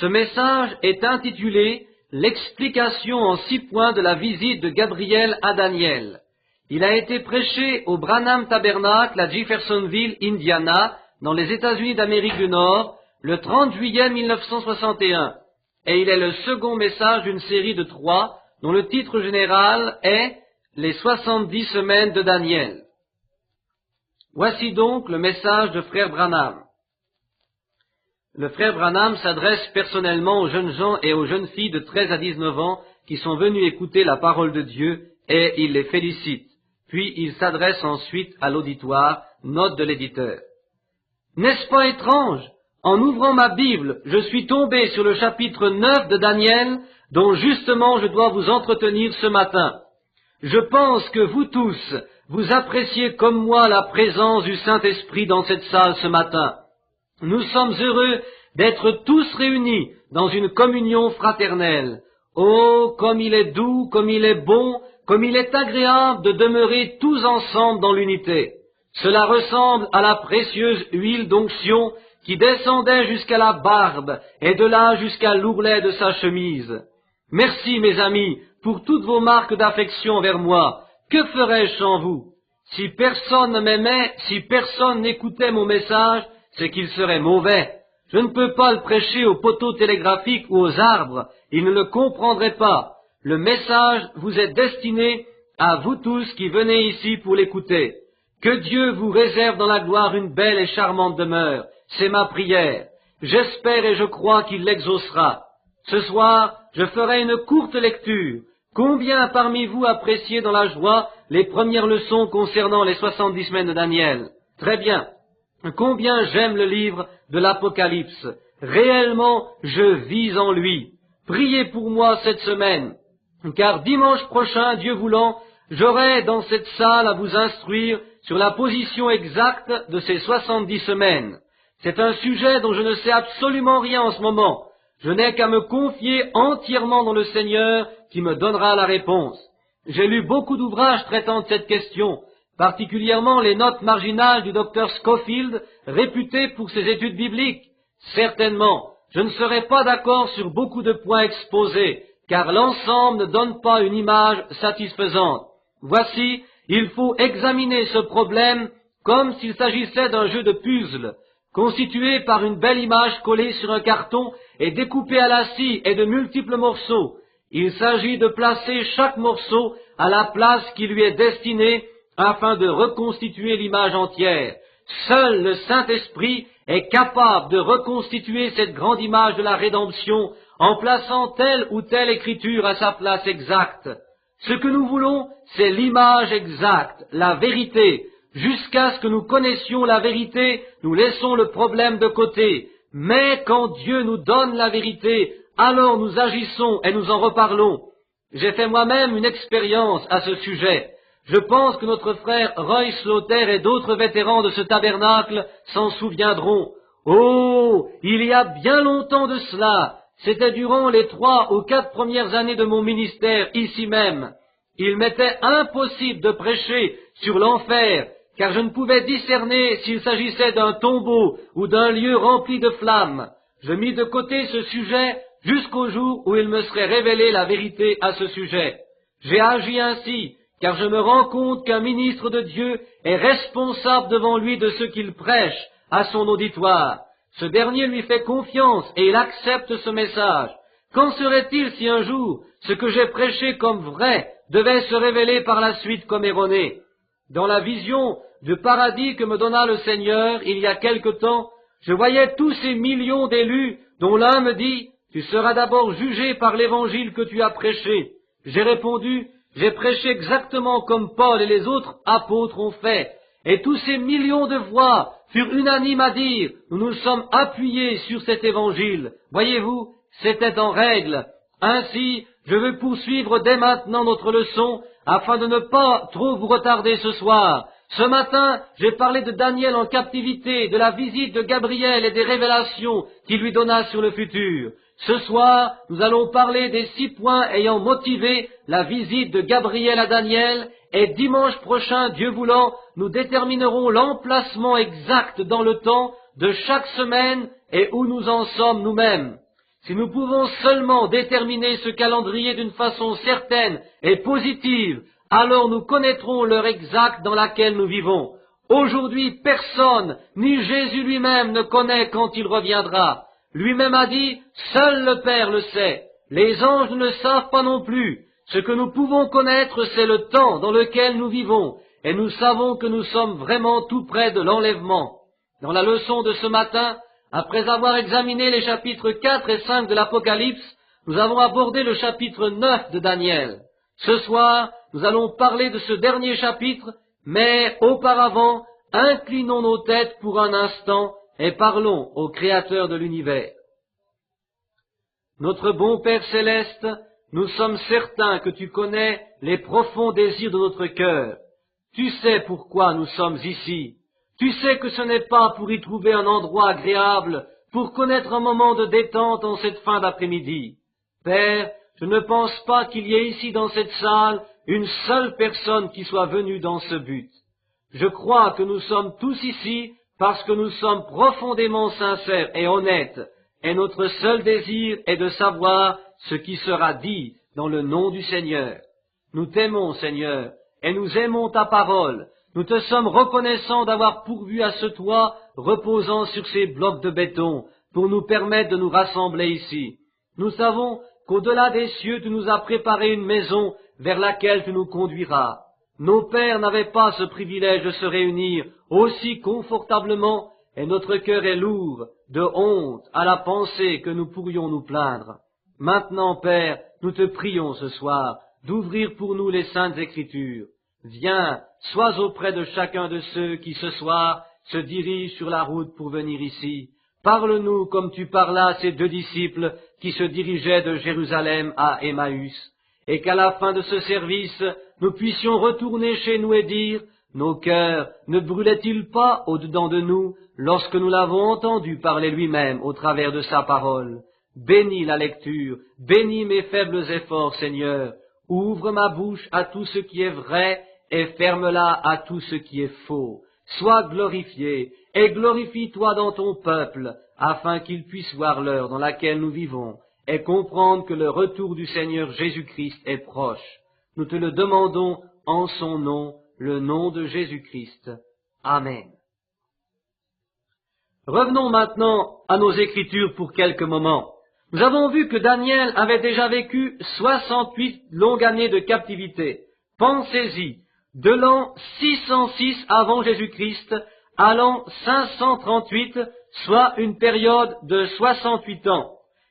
Ce message est intitulé « L'explication en 6 points de la visite de Gabriel à Daniel ». Il a été prêché au Branham Tabernacle à Jeffersonville, Indiana, dans les États-Unis d'Amérique du Nord, le 30 juillet 1961. Et il est le second message d'une série de 3, dont le titre général est « Les 70 semaines de Daniel ». Voici donc le message de Frère Branham. Le Frère Branham s'adresse personnellement aux jeunes gens et aux jeunes filles de 13 à 19 ans qui sont venus écouter la parole de Dieu, et il les félicite. Puis il s'adresse ensuite à l'auditoire, note de l'éditeur. N'est-ce pas étrange? En ouvrant ma Bible, je suis tombé sur le chapitre 9 de Daniel, dont justement je dois vous entretenir ce matin. Je pense que vous tous, vous appréciez comme moi la présence du Saint-Esprit dans cette salle ce matin. Nous sommes heureux d'être tous réunis dans une communion fraternelle. Oh, comme il est doux, comme il est bon, comme il est agréable de demeurer tous ensemble dans l'unité. Cela ressemble à la précieuse huile d'onction qui descendait jusqu'à la barbe et de là jusqu'à l'ourlet de sa chemise. Merci, mes amis, pour toutes vos marques d'affection vers moi. Que ferais-je sans vous? Si personne ne m'aimait, si personne n'écoutait mon message, c'est qu'il serait mauvais. Je ne peux pas le prêcher aux poteaux télégraphiques ou aux arbres, ils ne le comprendraient pas. Le message vous est destiné à vous tous qui venez ici pour l'écouter. Que Dieu vous réserve dans la gloire une belle et charmante demeure, c'est ma prière. J'espère et je crois qu'il l'exaucera. Ce soir, je ferai une courte lecture. Combien parmi vous appréciez dans la joie les premières leçons concernant les 70 semaines de Daniel? Très bien. Combien j'aime le livre de l'Apocalypse. Réellement, je vis en lui. Priez pour moi cette semaine, car dimanche prochain, Dieu voulant, j'aurai dans cette salle à vous instruire sur la position exacte de ces 70 semaines. C'est un sujet dont je ne sais absolument rien en ce moment. Je n'ai qu'à me confier entièrement dans le Seigneur qui me donnera la réponse. J'ai lu beaucoup d'ouvrages traitant de cette question, particulièrement les notes marginales du docteur Scofield, réputé pour ses études bibliques. Certainement, je ne serai pas d'accord sur beaucoup de points exposés, car l'ensemble ne donne pas une image satisfaisante. Voici, il faut examiner ce problème comme s'il s'agissait d'un jeu de puzzle, constitué par une belle image collée sur un carton et découpée à la scie et de multiples morceaux. Il s'agit de placer chaque morceau à la place qui lui est destinée afin de reconstituer l'image entière. Seul le Saint-Esprit est capable de reconstituer cette grande image de la rédemption en plaçant telle ou telle écriture à sa place exacte. Ce que nous voulons, c'est l'image exacte, la vérité. Jusqu'à ce que nous connaissions la vérité, nous laissons le problème de côté. Mais quand Dieu nous donne la vérité, alors nous agissons et nous en reparlons. J'ai fait moi-même une expérience à ce sujet. Je pense que notre frère Roy Slaughter et d'autres vétérans de ce tabernacle s'en souviendront. Oh, il y a bien longtemps de cela, c'était durant les 3 ou 4 premières années de mon ministère ici même. Il m'était impossible de prêcher sur l'enfer, car je ne pouvais discerner s'il s'agissait d'un tombeau ou d'un lieu rempli de flammes. Je mis de côté ce sujet jusqu'au jour où il me serait révélé la vérité à ce sujet. J'ai agi ainsi, car je me rends compte qu'un ministre de Dieu est responsable devant lui de ce qu'il prêche à son auditoire. Ce dernier lui fait confiance et il accepte ce message. Qu'en serait-il si un jour, ce que j'ai prêché comme vrai devait se révéler par la suite comme erroné? Dans la vision du paradis que me donna le Seigneur il y a quelque temps, je voyais tous ces millions d'élus dont l'un me dit « Tu seras d'abord jugé par l'évangile que tu as prêché ». J'ai répondu « J'ai prêché exactement comme Paul et les autres apôtres ont fait ». Et tous ces millions de voix furent unanimes à dire « Nous nous sommes appuyés sur cet évangile ». Voyez-vous, c'était en règle. Ainsi, je veux poursuivre dès maintenant notre leçon afin de ne pas trop vous retarder ce soir. Ce matin, j'ai parlé de Daniel en captivité, de la visite de Gabriel et des révélations qu'il lui donna sur le futur. Ce soir, nous allons parler des 6 points ayant motivé la visite de Gabriel à Daniel, et dimanche prochain, Dieu voulant, nous déterminerons l'emplacement exact dans le temps de chaque semaine et où nous en sommes nous-mêmes. Si nous pouvons seulement déterminer ce calendrier d'une façon certaine et positive, alors nous connaîtrons l'heure exacte dans laquelle nous vivons. Aujourd'hui, personne, ni Jésus lui-même, ne connaît quand il reviendra. Lui-même a dit, seul le Père le sait. Les anges ne le savent pas non plus. Ce que nous pouvons connaître, c'est le temps dans lequel nous vivons, et nous savons que nous sommes vraiment tout près de l'enlèvement. Dans la leçon de ce matin, après avoir examiné les chapitres 4 et 5 de l'Apocalypse, nous avons abordé le chapitre 9 de Daniel. Ce soir, nous allons parler de ce dernier chapitre, mais auparavant, inclinons nos têtes pour un instant et parlons au Créateur de l'univers. Notre bon Père céleste, nous sommes certains que tu connais les profonds désirs de notre cœur. Tu sais pourquoi nous sommes ici. Tu sais que ce n'est pas pour y trouver un endroit agréable, pour connaître un moment de détente en cette fin d'après-midi. Père, je ne pense pas qu'il y ait ici dans cette salle une seule personne qui soit venue dans ce but. Je crois que nous sommes tous ici parce que nous sommes profondément sincères et honnêtes, et notre seul désir est de savoir ce qui sera dit dans le nom du Seigneur. Nous t'aimons, Seigneur, et nous aimons ta parole. Nous te sommes reconnaissants d'avoir pourvu à ce toit reposant sur ces blocs de béton pour nous permettre de nous rassembler ici. Nous savons qu'au-delà des cieux, tu nous as préparé une maison vers laquelle tu nous conduiras. Nos pères n'avaient pas ce privilège de se réunir aussi confortablement, et notre cœur est lourd de honte à la pensée que nous pourrions nous plaindre. Maintenant, Père, nous te prions ce soir d'ouvrir pour nous les Saintes Écritures. Viens, sois auprès de chacun de ceux qui ce soir se dirigent sur la route pour venir ici. Parle-nous comme tu parlas à ces deux disciples qui se dirigeaient de Jérusalem à Emmaüs, et qu'à la fin de ce service, nous puissions retourner chez nous et dire, nos cœurs ne brûlaient-ils pas au-dedans de nous lorsque nous l'avons entendu parler lui-même au travers de sa parole? Bénis la lecture, bénis mes faibles efforts, Seigneur. Ouvre ma bouche à tout ce qui est vrai et ferme-la à tout ce qui est faux. Sois glorifié et glorifie-toi dans ton peuple, afin qu'il puisse voir l'heure dans laquelle nous vivons et comprendre que le retour du Seigneur Jésus-Christ est proche. Nous te le demandons en son nom, le nom de Jésus-Christ. Amen. Revenons maintenant à nos Écritures pour quelques moments. Nous avons vu que Daniel avait déjà vécu 68 longues années de captivité. Pensez-y, de l'an 606 avant Jésus-Christ à l'an 538, soit une période de 68 ans.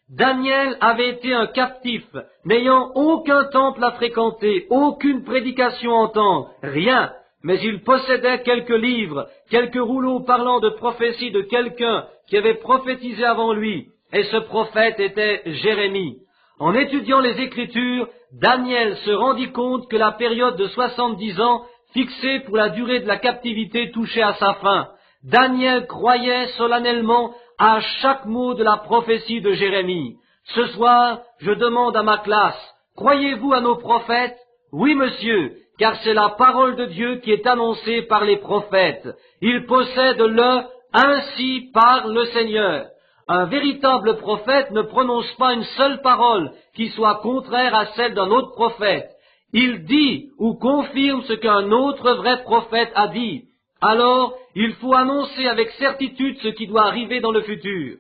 Daniel avait été un captif, n'ayant aucun temple à fréquenter, aucune prédication à entendre, rien, mais il possédait quelques livres, quelques rouleaux parlant de prophétie de quelqu'un qui avait prophétisé avant lui, et ce prophète était Jérémie. En étudiant les Écritures, Daniel se rendit compte que la période de 70 ans fixée pour la durée de la captivité touchait à sa fin. Daniel croyait solennellement à chaque mot de la prophétie de Jérémie. Ce soir, je demande à ma classe, croyez-vous à nos prophètes? Oui, monsieur, car c'est la parole de Dieu qui est annoncée par les prophètes. Ils possèdent le « ainsi parle le Seigneur ». Un véritable prophète ne prononce pas une seule parole qui soit contraire à celle d'un autre prophète. Il dit ou confirme ce qu'un autre vrai prophète a dit. Alors, il faut annoncer avec certitude ce qui doit arriver dans le futur.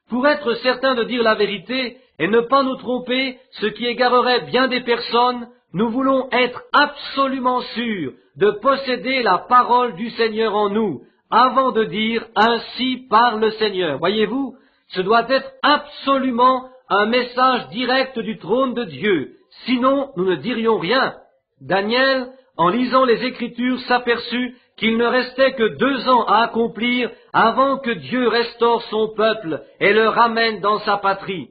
Pour être certain de dire la vérité et ne pas nous tromper, ce qui égarerait bien des personnes, nous voulons être absolument sûrs de posséder la parole du Seigneur en nous, avant de dire « ainsi parle le Seigneur ». Voyez-vous, ce doit être absolument un message direct du trône de Dieu, sinon nous ne dirions rien. Daniel, en lisant les Écritures, s'aperçut qu'il ne restait que 2 ans à accomplir avant que Dieu restaure son peuple et le ramène dans sa patrie.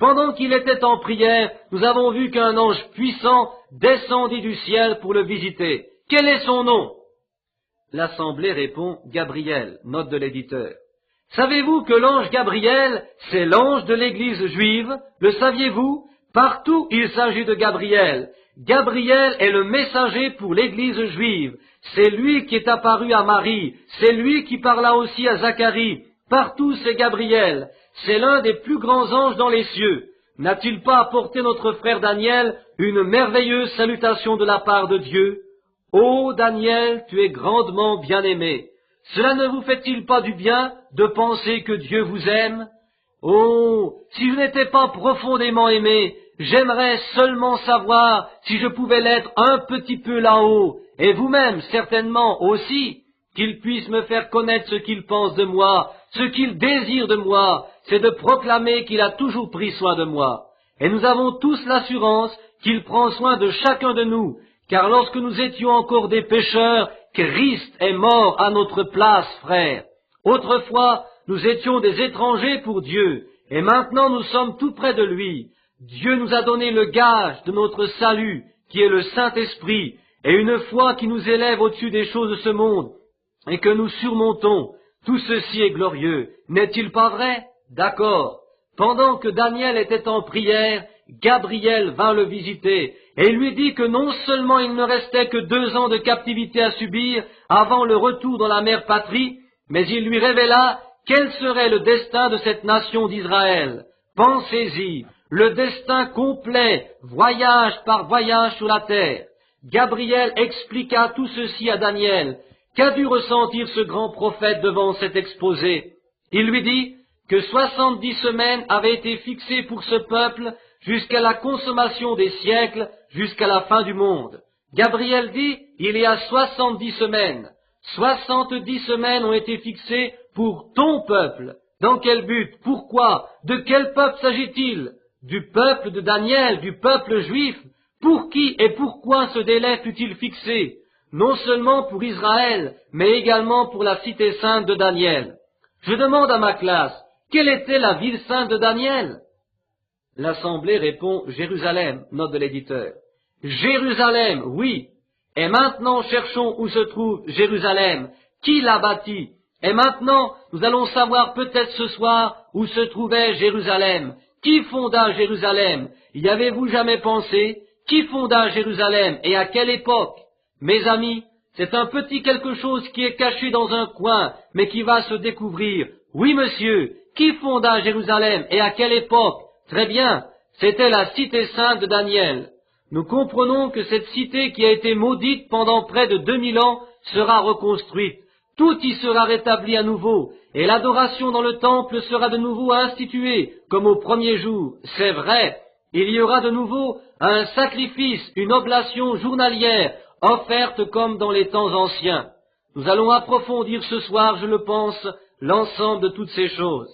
Pendant qu'il était en prière, nous avons vu qu'un ange puissant descendit du ciel pour le visiter. Quel est son nom? L'assemblée répond Gabriel, note de l'éditeur. Savez-vous que l'ange Gabriel, c'est l'ange de l'Église juive? Le saviez-vous? Partout il s'agit de Gabriel. Gabriel est le messager pour l'Église juive. C'est lui qui est apparu à Marie. C'est lui qui parla aussi à Zacharie. Partout c'est Gabriel. c'est l'un des plus grands anges dans les cieux. N'a-t-il pas apporté notre frère Daniel une merveilleuse salutation de la part de Dieu? Ô Daniel, tu es grandement bien-aimé. Cela ne vous fait-il pas du bien de penser que Dieu vous aime? Oh, si je n'étais pas profondément aimé, j'aimerais seulement savoir si je pouvais l'être un petit peu là-haut, et vous-même certainement aussi, qu'il puisse me faire connaître ce qu'il pense de moi, ce qu'il désire de moi, c'est de proclamer qu'il a toujours pris soin de moi. Et nous avons tous l'assurance qu'il prend soin de chacun de nous, car lorsque nous étions encore des pécheurs, Christ est mort à notre place, frères. Autrefois, nous étions des étrangers pour Dieu, et maintenant nous sommes tout près de lui. Dieu nous a donné le gage de notre salut, qui est le Saint-Esprit, et une foi qui nous élève au-dessus des choses de ce monde, et que nous surmontons. Tout ceci est glorieux. N'est-il pas vrai? D'accord. Pendant que Daniel était en prière, Gabriel vint le visiter, et lui dit que non seulement il ne restait que 2 ans de captivité à subir avant le retour dans la mère patrie, mais il lui révéla quel serait le destin de cette nation d'Israël. Pensez-y, le destin complet, voyage par voyage sur la terre. Gabriel expliqua tout ceci à Daniel. Qu'a dû ressentir ce grand prophète devant cet exposé? Il lui dit que 70 semaines avaient été fixées pour ce peuple jusqu'à la consommation des siècles, jusqu'à la fin du monde. Gabriel dit, il y a 70 semaines. 70 semaines ont été fixées pour ton peuple. Dans quel but? Pourquoi? De quel peuple s'agit-il? Du peuple de Daniel, du peuple juif? Pour qui et pourquoi ce délai fut-il fixé? Non seulement pour Israël, mais également pour la cité sainte de Daniel. Je demande à ma classe, quelle était la ville sainte de Daniel? L'Assemblée répond Jérusalem, note de l'éditeur. Jérusalem, oui. Et maintenant cherchons où se trouve Jérusalem. Qui l'a bâti? Et maintenant nous allons savoir peut-être ce soir où se trouvait Jérusalem. Qui fonda Jérusalem? Y avez-vous jamais pensé? Qui fonda Jérusalem et à quelle époque? Mes amis, c'est un petit quelque chose qui est caché dans un coin, mais qui va se découvrir. Oui, monsieur, qui fonda Jérusalem et à quelle époque? Très bien, c'était la cité sainte de Daniel. Nous comprenons que cette cité qui a été maudite pendant près de 2000 ans sera reconstruite. Tout y sera rétabli à nouveau, et l'adoration dans le temple sera de nouveau instituée, comme au premier jour. C'est vrai, il y aura de nouveau un sacrifice, une oblation journalière, offerte comme dans les temps anciens. Nous allons approfondir ce soir, je le pense, l'ensemble de toutes ces choses.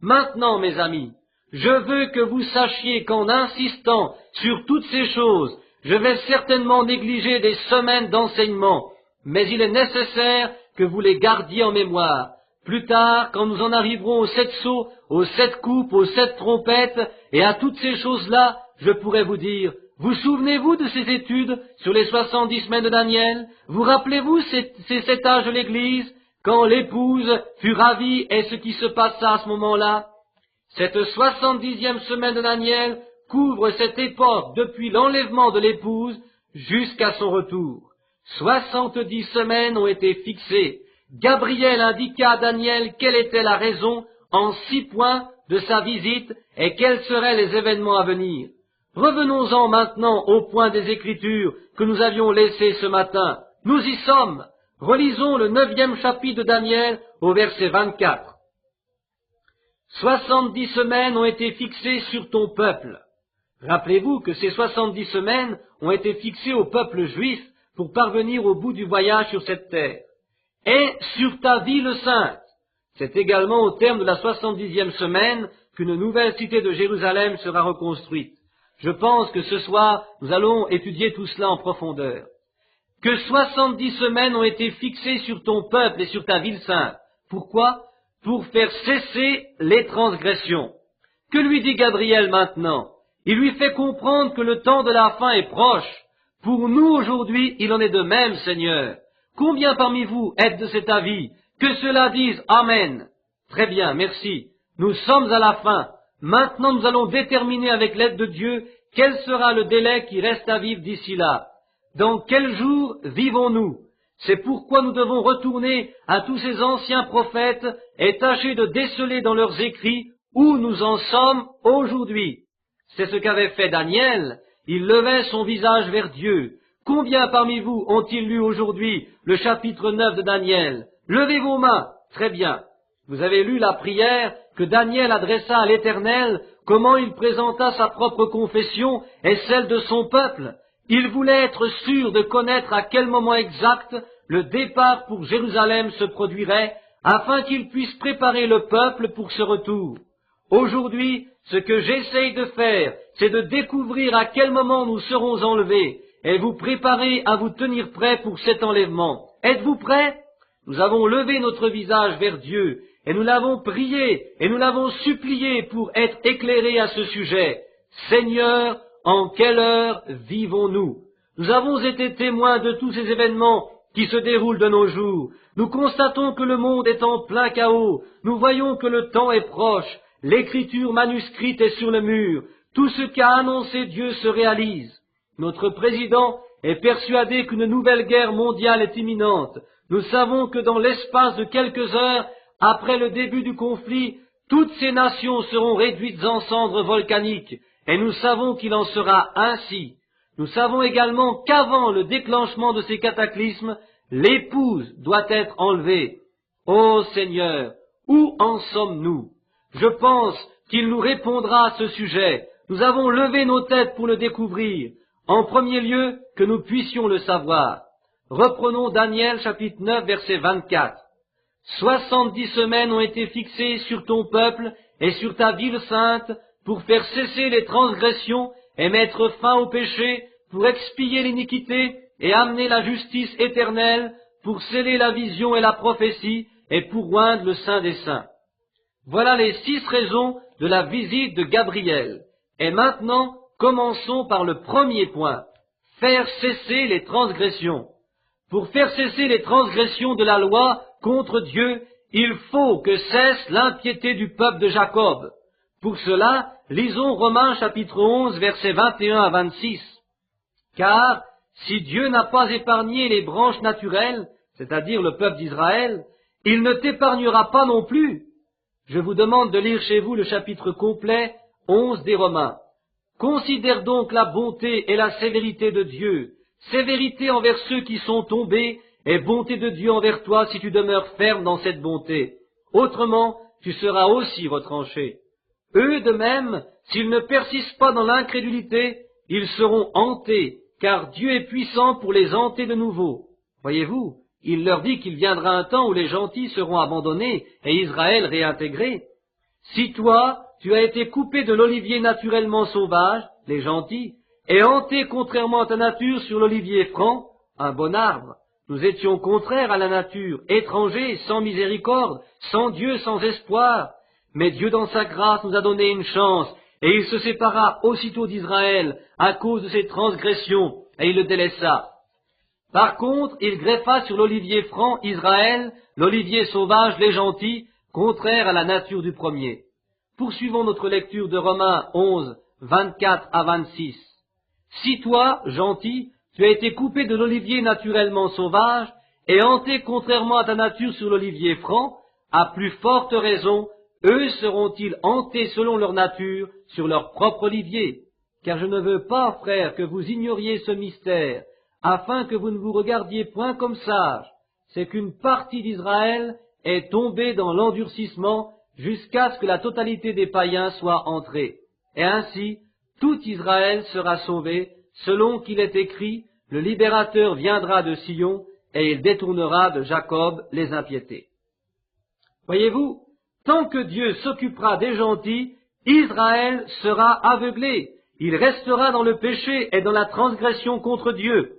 Maintenant, mes amis, je veux que vous sachiez qu'en insistant sur toutes ces choses, je vais certainement négliger des semaines d'enseignement, mais il est nécessaire que vous les gardiez en mémoire. Plus tard, quand nous en arriverons aux 7 sceaux, aux 7 coupes, aux 7 trompettes, et à toutes ces choses-là, je pourrais vous dire, vous souvenez-vous de ces études sur les 70 semaines de Daniel? Vous rappelez-vous ces 7 âges de l'Église, quand l'épouse fut ravie et ce qui se passa à ce moment-là? Cette 70e semaine de Daniel couvre cette époque depuis l'enlèvement de l'épouse jusqu'à son retour. 70 semaines ont été fixées. Gabriel indiqua à Daniel quelle était la raison en 6 points de sa visite et quels seraient les événements à venir. Revenons-en maintenant au point des Écritures que nous avions laissé ce matin. Nous y sommes. Relisons le 9e chapitre de Daniel au verset 24. 70 semaines ont été fixées sur ton peuple. Rappelez-vous que ces 70 semaines ont été fixées au peuple juif pour parvenir au bout du voyage sur cette terre. Et sur ta ville sainte. C'est également au terme de la 70e semaine qu'une nouvelle cité de Jérusalem sera reconstruite. Je pense que ce soir, nous allons étudier tout cela en profondeur. Que 70 semaines ont été fixées sur ton peuple et sur ta ville sainte. Pourquoi? Pour faire cesser les transgressions. Que lui dit Gabriel maintenant? Il lui fait comprendre que le temps de la fin est proche. Pour nous aujourd'hui, il en est de même, Seigneur. Combien parmi vous êtes de cet avis? Que cela dise Amen. Très bien, merci. Nous sommes à la fin. Maintenant, nous allons déterminer avec l'aide de Dieu quel sera le délai qui reste à vivre d'ici là. Dans quel jour vivons-nous? C'est pourquoi nous devons retourner à tous ces anciens prophètes et tâcher de déceler dans leurs écrits où nous en sommes aujourd'hui. C'est ce qu'avait fait Daniel. Il levait son visage vers Dieu. Combien parmi vous ont-ils lu aujourd'hui le chapitre 9 de Daniel? Levez vos mains. Très bien. Vous avez lu la prière que Daniel adressa à l'Éternel, comment il présenta sa propre confession et celle de son peuple. Il voulait être sûr de connaître à quel moment exact le départ pour Jérusalem se produirait, afin qu'il puisse préparer le peuple pour ce retour. Aujourd'hui, ce que j'essaye de faire, c'est de découvrir à quel moment nous serons enlevés, et vous préparer à vous tenir prêts pour cet enlèvement. Êtes-vous prêts? Nous avons levé notre visage vers Dieu, et nous l'avons prié, et nous l'avons supplié pour être éclairés à ce sujet. Seigneur, en quelle heure vivons-nous? Nous avons été témoins de tous ces événements qui se déroulent de nos jours. Nous constatons que le monde est en plein chaos. Nous voyons que le temps est proche. L'écriture manuscrite est sur le mur. Tout ce qu'a annoncé Dieu se réalise. Notre président est persuadé qu'une nouvelle guerre mondiale est imminente. Nous savons que dans l'espace de quelques heures, après le début du conflit, toutes ces nations seront réduites en cendres volcaniques, et nous savons qu'il en sera ainsi. Nous savons également qu'avant le déclenchement de ces cataclysmes, l'épouse doit être enlevée. Ô Seigneur, où en sommes-nous? Je pense qu'il nous répondra à ce sujet. Nous avons levé nos têtes pour le découvrir. En premier lieu, que nous puissions le savoir. Reprenons Daniel chapitre 9 verset 24. 70 semaines ont été fixées sur ton peuple et sur ta ville sainte pour faire cesser les transgressions et mettre fin au péché, pour expier l'iniquité et amener la justice éternelle, pour sceller la vision et la prophétie et pour oindre le Saint des Saints. Voilà les 6 raisons de la visite de Gabriel. Et maintenant, commençons par le premier point. Faire cesser les transgressions. Pour faire cesser les transgressions de la loi contre Dieu, il faut que cesse l'impiété du peuple de Jacob. Pour cela, lisons Romains chapitre 11, versets 21 à 26. Car, si Dieu n'a pas épargné les branches naturelles, c'est-à-dire le peuple d'Israël, il ne t'épargnera pas non plus. Je vous demande de lire chez vous le chapitre complet 11 des Romains. Considère donc la bonté et la sévérité de Dieu, sévérité envers ceux qui sont tombés, et bonté de Dieu envers toi si tu demeures ferme dans cette bonté. Autrement, tu seras aussi retranché. Eux de même, s'ils ne persistent pas dans l'incrédulité, ils seront hantés, car Dieu est puissant pour les hanter de nouveau. Voyez-vous, il leur dit qu'il viendra un temps où les gentils seront abandonnés et Israël réintégré. Si toi, tu as été coupé de l'olivier naturellement sauvage, les gentils, et hanté contrairement à ta nature sur l'olivier franc, un bon arbre, nous étions contraires à la nature, étrangers, sans miséricorde, sans Dieu, sans espoir. Mais Dieu dans sa grâce nous a donné une chance, et il se sépara aussitôt d'Israël à cause de ses transgressions, et il le délaissa. Par contre, il greffa sur l'olivier franc Israël, l'olivier sauvage les gentils, contraire à la nature du premier. Poursuivons notre lecture de Romains 11, 24 à 26. Si toi, gentil, tu as été coupé de l'olivier naturellement sauvage, et hanté contrairement à ta nature sur l'olivier franc, à plus forte raison, eux seront-ils hantés selon leur nature sur leur propre olivier. Car je ne veux pas, frères, que vous ignoriez ce mystère, afin que vous ne vous regardiez point comme sages. C'est qu'une partie d'Israël est tombée dans l'endurcissement jusqu'à ce que la totalité des païens soit entrée. Et ainsi, tout Israël sera sauvé, selon qu'il est écrit, le libérateur viendra de Sion, et il détournera de Jacob les impiétés. Voyez-vous, tant que Dieu s'occupera des gentils, Israël sera aveuglé. Il restera dans le péché et dans la transgression contre Dieu.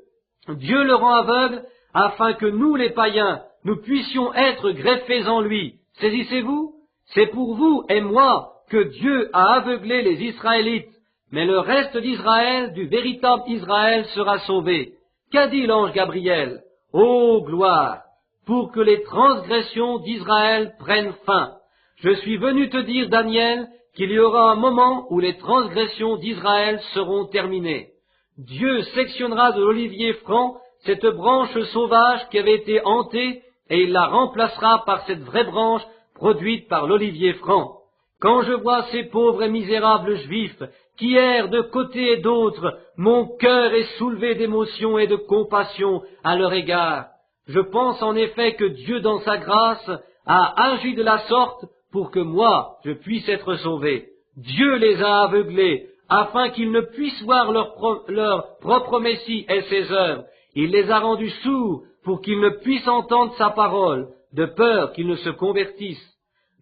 Dieu le rend aveugle afin que nous, les païens, nous puissions être greffés en lui. Saisissez-vous? C'est pour vous et moi que Dieu a aveuglé les Israélites, mais le reste d'Israël, du véritable Israël, sera sauvé. Qu'a dit l'ange Gabriel? Ô gloire! Pour que les transgressions d'Israël prennent fin. Je suis venu te dire, Daniel, qu'il y aura un moment où les transgressions d'Israël seront terminées. Dieu sectionnera de l'olivier franc cette branche sauvage qui avait été hantée, et il la remplacera par cette vraie branche produite par l'olivier franc. Quand je vois ces pauvres et misérables Juifs qui errent de côté et d'autre, mon cœur est soulevé d'émotion et de compassion à leur égard. Je pense en effet que Dieu, dans sa grâce, a agi de la sorte pour que moi, je puisse être sauvé. Dieu les a aveuglés, afin qu'ils ne puissent voir leur propre Messie et ses œuvres. Il les a rendus sourds pour qu'ils ne puissent entendre sa parole, de peur qu'ils ne se convertissent.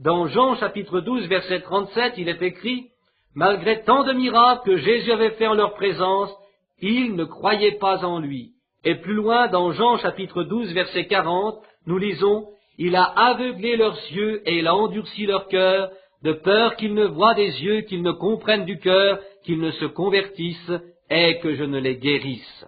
Dans Jean chapitre 12, verset 37, il est écrit « Malgré tant de miracles que Jésus avait fait en leur présence, ils ne croyaient pas en lui. » Et plus loin, dans Jean chapitre 12, verset 40, nous lisons « Il a aveuglé leurs yeux et il a endurci leur cœur, de peur qu'ils ne voient des yeux, qu'ils ne comprennent du cœur, qu'ils ne se convertissent et que je ne les guérisse. »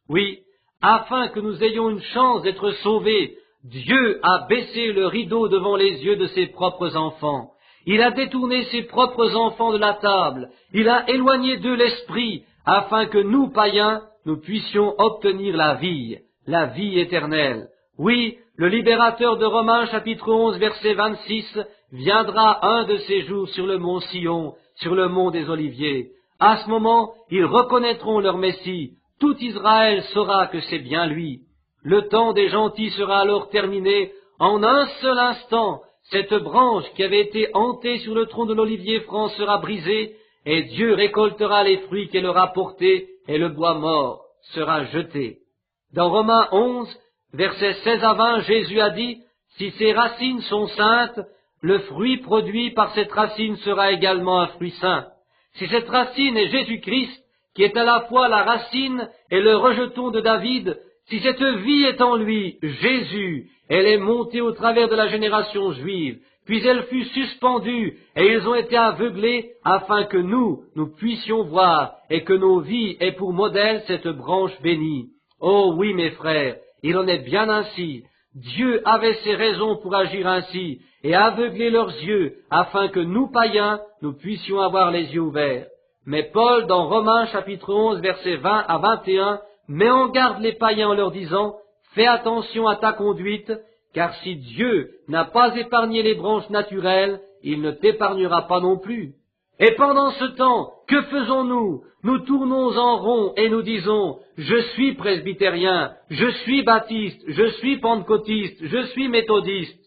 Oui, afin que nous ayons une chance d'être sauvés, Dieu a baissé le rideau devant les yeux de ses propres enfants. Il a détourné ses propres enfants de la table. Il a éloigné d'eux l'esprit, afin que nous, païens, nous puissions obtenir la vie éternelle. Oui, le libérateur de Romains chapitre 11 verset 26 viendra un de ces jours sur le mont Sion, sur le mont des Oliviers. À ce moment, ils reconnaîtront leur Messie. Tout Israël saura que c'est bien lui. Le temps des gentils sera alors terminé. En un seul instant, cette branche qui avait été hantée sur le tronc de l'olivier franc sera brisée, et Dieu récoltera les fruits qu'elle aura portés, et le bois mort sera jeté. Dans Romains 11, versets 16 à 20, Jésus a dit, « Si ces racines sont saintes, le fruit produit par cette racine sera également un fruit saint. Si cette racine est Jésus-Christ, qui est à la fois la racine et le rejeton de David, si cette vie est en lui, Jésus, elle est montée au travers de la génération juive, puis elle fut suspendue, et ils ont été aveuglés, afin que nous puissions voir, et que nos vies aient pour modèle cette branche bénie. Oh oui, mes frères, il en est bien ainsi. Dieu avait ses raisons pour agir ainsi, et aveugler leurs yeux, afin que nous, païens, nous puissions avoir les yeux ouverts. Mais Paul, dans Romains chapitre 11, versets 20 à 21, met en garde les païens en leur disant « Fais attention à ta conduite, car si Dieu n'a pas épargné les branches naturelles, il ne t'épargnera pas non plus. » Et pendant ce temps, que faisons-nous? Nous tournons en rond et nous disons « Je suis presbytérien, je suis baptiste, je suis pentecôtiste, je suis méthodiste. »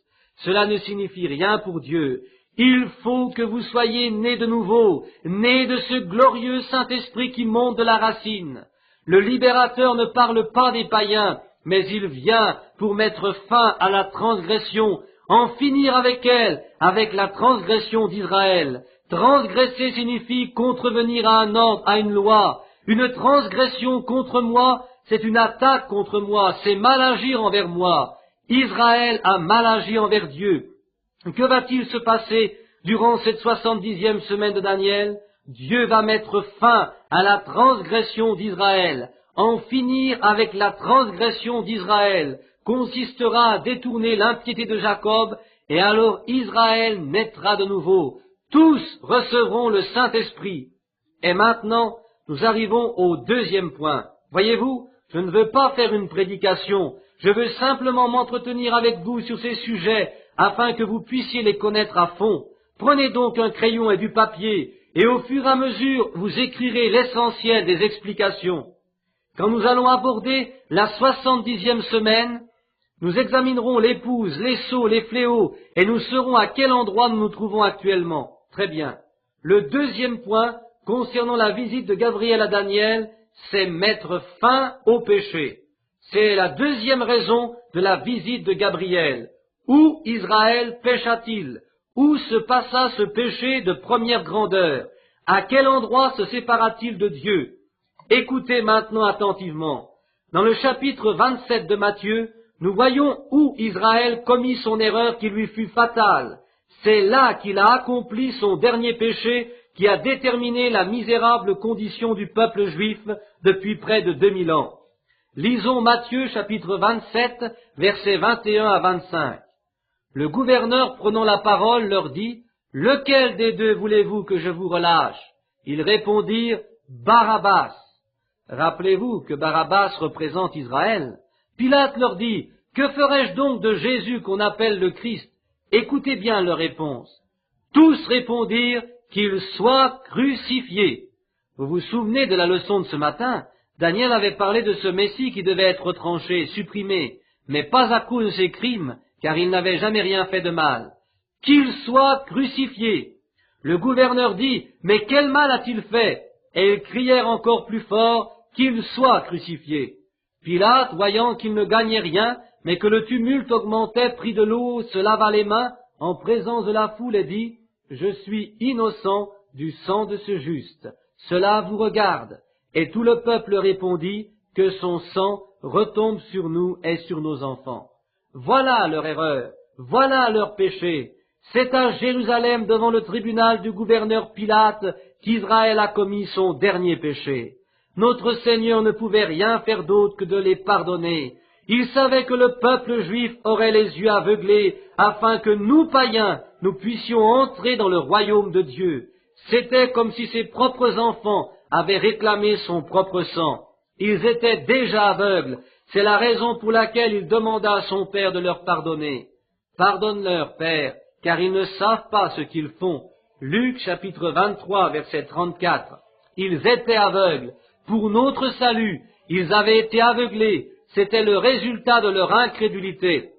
Cela ne signifie rien pour Dieu. Il faut que vous soyez nés de nouveau, nés de ce glorieux Saint-Esprit qui monte de la racine. Le libérateur ne parle pas des païens, mais il vient pour mettre fin à la transgression, en finir avec elle, avec la transgression d'Israël. Transgresser signifie contrevenir à un ordre, à une loi. Une transgression contre moi, c'est une attaque contre moi, c'est mal agir envers moi. Israël a mal agi envers Dieu. Que va-t-il se passer durant cette 70e semaine de Daniel? Dieu va mettre fin à la transgression d'Israël. En finir avec la transgression d'Israël consistera à détourner l'impiété de Jacob, et alors Israël naîtra de nouveau. Tous recevront le Saint-Esprit. Et maintenant, nous arrivons au deuxième point. Voyez-vous, je ne veux pas faire une prédication, je veux simplement m'entretenir avec vous sur ces sujets, afin que vous puissiez les connaître à fond. Prenez donc un crayon et du papier, et au fur et à mesure, vous écrirez l'essentiel des explications. Quand nous allons aborder la 70e semaine, nous examinerons l'épouse, les sceaux, les fléaux, et nous saurons à quel endroit nous nous trouvons actuellement. Très bien. Le deuxième point, concernant la visite de Gabriel à Daniel, c'est mettre fin au péché. C'est la deuxième raison de la visite de Gabriel. Où Israël pécha-t-il? Où se passa ce péché de première grandeur? À quel endroit se sépara-t-il de Dieu? Écoutez maintenant attentivement. Dans le chapitre 27 de Matthieu, nous voyons où Israël commit son erreur qui lui fut fatale. C'est là qu'il a accompli son dernier péché qui a déterminé la misérable condition du peuple juif depuis près de 2000 ans. Lisons Matthieu chapitre 27, versets 21 à 25. Le gouverneur prenant la parole leur dit, « Lequel des deux voulez-vous que je vous relâche ?» Ils répondirent, « Barabbas. » Rappelez-vous que Barabbas représente Israël. Pilate leur dit, « Que ferai-je donc de Jésus qu'on appelle le Christ ?» Écoutez bien leur réponse. Tous répondirent qu'il soit crucifié. Vous vous souvenez de la leçon de ce matin? Daniel avait parlé de ce Messie qui devait être retranché, supprimé, mais pas à cause de ses crimes, car il n'avait jamais rien fait de mal. Qu'il soit crucifié. Le gouverneur dit, mais quel mal a-t-il fait? Et ils crièrent encore plus fort, qu'il soit crucifié. Pilate, voyant qu'il ne gagnait rien, mais que le tumulte augmentait, prit de l'eau, se lava les mains, en présence de la foule, et dit, je suis innocent du sang de ce juste. Cela vous regarde. Et tout le peuple répondit, que son sang retombe sur nous et sur nos enfants. Voilà leur erreur, voilà leur péché. C'est à Jérusalem, devant le tribunal du gouverneur Pilate, qu'Israël a commis son dernier péché. Notre Seigneur ne pouvait rien faire d'autre que de les pardonner. Il savait que le peuple juif aurait les yeux aveuglés, afin que nous, païens, nous puissions entrer dans le royaume de Dieu. C'était comme si ses propres enfants avaient réclamé son propre sang. Ils étaient déjà aveugles. C'est la raison pour laquelle il demanda à son Père de leur pardonner. Pardonne-leur, Père, car ils ne savent pas ce qu'ils font. Luc chapitre 23, verset 34. Ils étaient aveugles. Pour notre salut, ils avaient été aveuglés. C'était le résultat de leur incrédulité.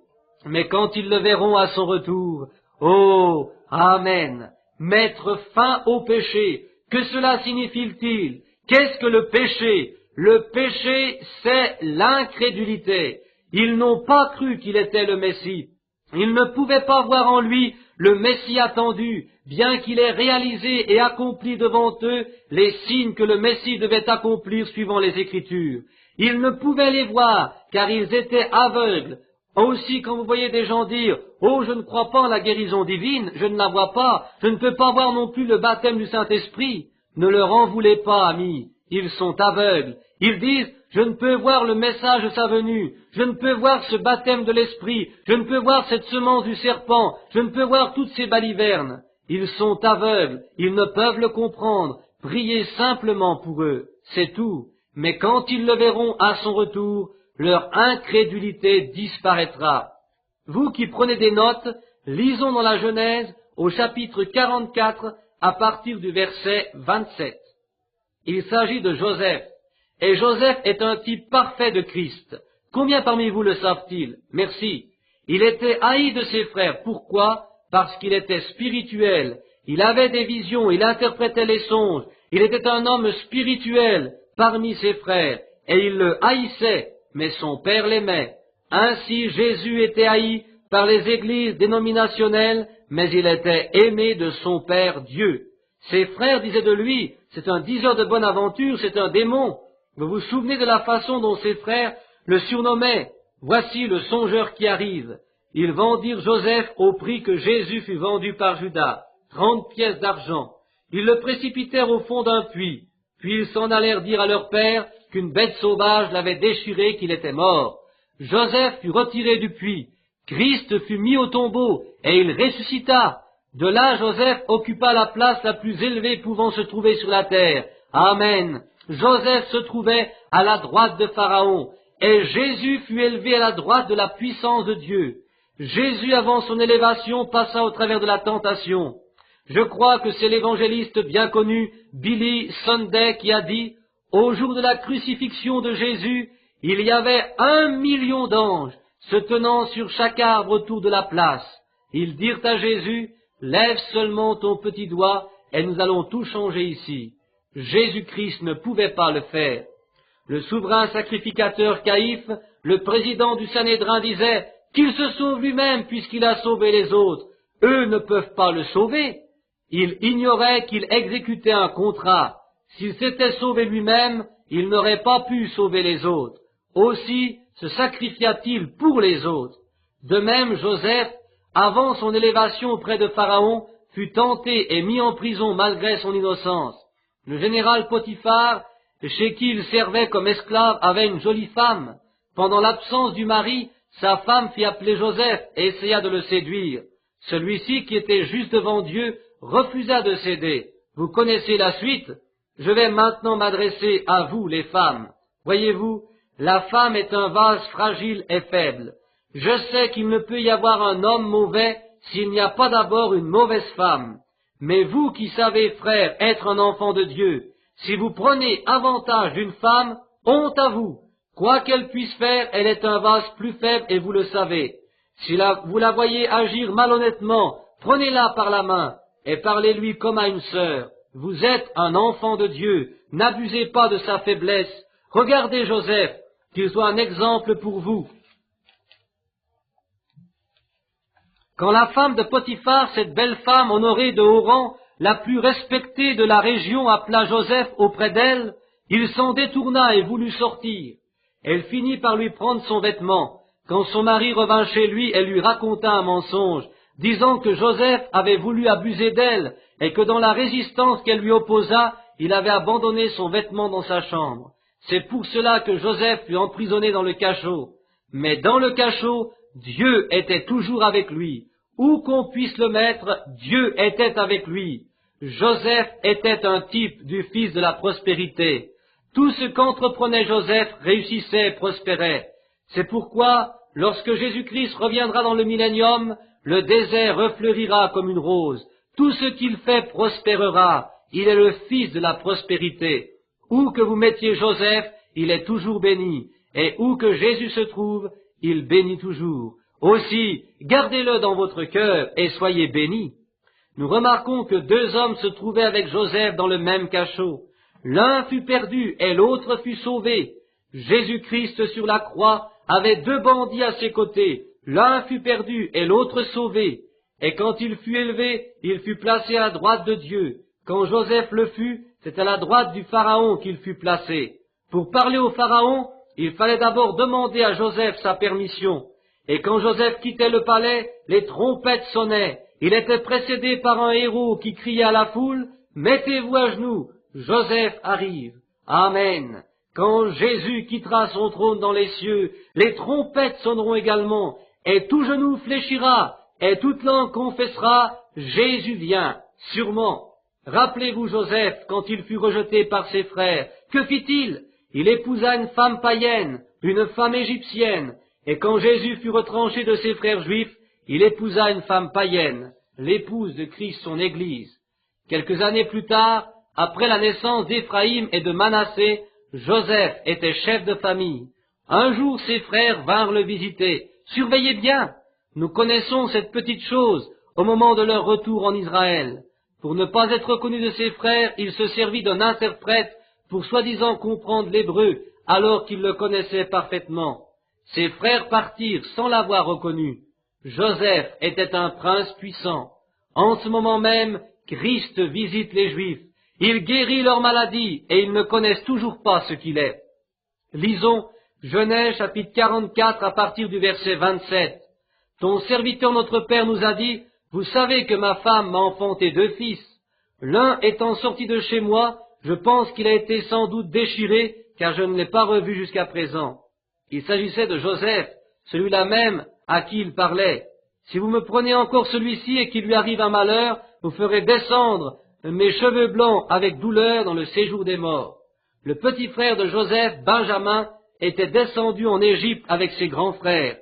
Mais quand ils le verront à son retour, oh, Amen, mettre fin au péché, que cela signifie-t-il? Qu'est-ce que le péché? Le péché, c'est l'incrédulité. Ils n'ont pas cru qu'il était le Messie. Ils ne pouvaient pas voir en lui le Messie attendu, bien qu'il ait réalisé et accompli devant eux les signes que le Messie devait accomplir suivant les Écritures. Ils ne pouvaient les voir, car ils étaient aveugles. Aussi, quand vous voyez des gens dire « Oh, je ne crois pas en la guérison divine, je ne la vois pas, je ne peux pas voir non plus le baptême du Saint-Esprit », ne leur en voulez pas, amis, ils sont aveugles. Ils disent « Je ne peux voir le message de sa venue, je ne peux voir ce baptême de l'Esprit, je ne peux voir cette semence du serpent, je ne peux voir toutes ces balivernes ». Ils sont aveugles, ils ne peuvent le comprendre, priez simplement pour eux, c'est tout. Mais quand ils le verront à son retour, leur incrédulité disparaîtra. Vous qui prenez des notes, lisons dans la Genèse au chapitre 44 à partir du verset 27. Il s'agit de Joseph, et Joseph est un type parfait de Christ. Combien parmi vous le savent-ils? Merci. Il était haï de ses frères. Pourquoi? Parce qu'il était spirituel. Il avait des visions, il interprétait les songes. Il était un homme spirituel parmi ses frères, et il le haïssait, mais son père l'aimait. Ainsi Jésus était haï par les églises dénominationnelles, mais il était aimé de son Père Dieu. Ses frères disaient de lui, c'est un diseur de bonne aventure, c'est un démon. Vous vous souvenez de la façon dont ses frères le surnommaient? Voici le songeur qui arrive. Ils vendirent Joseph au prix que Jésus fut vendu par Judas, 30 pièces d'argent. Ils le précipitèrent au fond d'un puits, puis ils s'en allèrent dire à leur père qu'une bête sauvage l'avait déchiré, qu'il était mort. Joseph fut retiré du puits, Christ fut mis au tombeau, et il ressuscita. De là, Joseph occupa la place la plus élevée pouvant se trouver sur la terre. Amen. Joseph se trouvait à la droite de Pharaon, et Jésus fut élevé à la droite de la puissance de Dieu. Jésus, avant son élévation, passa au travers de la tentation. Je crois que c'est l'évangéliste bien connu, Billy Sunday, qui a dit « Au jour de la crucifixion de Jésus, il y avait 1 million d'anges se tenant sur chaque arbre autour de la place. Ils dirent à Jésus « Lève seulement ton petit doigt et nous allons tout changer ici. » Jésus-Christ ne pouvait pas le faire. Le souverain sacrificateur Caïphe, le président du Sanhédrin, disait « Qu'il se sauve lui-même puisqu'il a sauvé les autres. Eux ne peuvent pas le sauver. » Il ignorait qu'il exécutait un contrat. S'il s'était sauvé lui-même, il n'aurait pas pu sauver les autres. Aussi se sacrifia-t-il pour les autres. De même, Joseph, avant son élévation auprès de Pharaon, fut tenté et mis en prison malgré son innocence. Le général Potiphar, chez qui il servait comme esclave, avait une jolie femme. Pendant l'absence du mari, sa femme fit appeler Joseph et essaya de le séduire. Celui-ci, qui était juste devant Dieu, refusa de céder. Vous connaissez la suite? Je vais maintenant m'adresser à vous, les femmes. Voyez-vous, la femme est un vase fragile et faible. Je sais qu'il ne peut y avoir un homme mauvais s'il n'y a pas d'abord une mauvaise femme. Mais vous qui savez, frères, être un enfant de Dieu, si vous prenez avantage d'une femme, honte à vous. Quoi qu'elle puisse faire, elle est un vase plus faible et vous le savez. Si vous la voyez agir malhonnêtement, prenez-la par la main et parlez-lui comme à une sœur. Vous êtes un enfant de Dieu, n'abusez pas de sa faiblesse. Regardez Joseph, qu'il soit un exemple pour vous. Quand la femme de Potiphar, cette belle femme honorée de haut rang, la plus respectée de la région, appela Joseph auprès d'elle, il s'en détourna et voulut sortir. Elle finit par lui prendre son vêtement. Quand son mari revint chez lui, elle lui raconta un mensonge, disant que Joseph avait voulu abuser d'elle et que dans la résistance qu'elle lui opposa, il avait abandonné son vêtement dans sa chambre. C'est pour cela que Joseph fut emprisonné dans le cachot. Mais dans le cachot, Dieu était toujours avec lui. Où qu'on puisse le mettre, Dieu était avec lui. Joseph était un type du fils de la prospérité. Tout ce qu'entreprenait Joseph réussissait et prospérait. C'est pourquoi, lorsque Jésus-Christ reviendra dans le millénium, le désert refleurira comme une rose. Tout ce qu'il fait prospérera. Il est le fils de la prospérité. Où que vous mettiez Joseph, il est toujours béni. Et où que Jésus se trouve, il bénit toujours. Aussi, gardez-le dans votre cœur et soyez bénis. Nous remarquons que deux hommes se trouvaient avec Joseph dans le même cachot. L'un fut perdu et l'autre fut sauvé. Jésus-Christ sur la croix avait deux bandits à ses côtés. L'un fut perdu et l'autre sauvé. Et quand il fut élevé, il fut placé à la droite de Dieu. Quand Joseph le fut, c'est à la droite du Pharaon qu'il fut placé. Pour parler au Pharaon, il fallait d'abord demander à Joseph sa permission. Et quand Joseph quittait le palais, les trompettes sonnaient. Il était précédé par un héros qui criait à la foule, « Mettez-vous à genoux, Joseph arrive. » Amen. Quand Jésus quittera son trône dans les cieux, les trompettes sonneront également, et tout genou fléchira, et toute langue confessera, Jésus vient, sûrement. Rappelez-vous Joseph, quand il fut rejeté par ses frères, que fit-il? Il épousa une femme païenne, une femme égyptienne, et quand Jésus fut retranché de ses frères juifs, il épousa une femme païenne, l'épouse de Christ, son Église. Quelques années plus tard, après la naissance d'Éphraïm et de Manassé, Joseph était chef de famille. Un jour, ses frères vinrent le visiter. Surveillez bien, nous connaissons cette petite chose au moment de leur retour en Israël. Pour ne pas être reconnu de ses frères, il se servit d'un interprète pour soi-disant comprendre l'hébreu, alors qu'il le connaissait parfaitement. Ses frères partirent sans l'avoir reconnu. Joseph était un prince puissant. En ce moment même, Christ visite les Juifs. Il guérit leur maladie et ils ne connaissent toujours pas ce qu'il est. Lisons Genèse chapitre 44 à partir du verset 27. Ton serviteur notre Père nous a dit, vous savez que ma femme m'a enfanté deux fils. L'un étant sorti de chez moi, je pense qu'il a été sans doute déchiré, car je ne l'ai pas revu jusqu'à présent. Il s'agissait de Joseph, celui-là même à qui il parlait. Si vous me prenez encore celui-ci et qu'il lui arrive un malheur, vous ferez descendre mes cheveux blancs avec douleur dans le séjour des morts. Le petit frère de Joseph, Benjamin, était descendu en Égypte avec ses grands frères.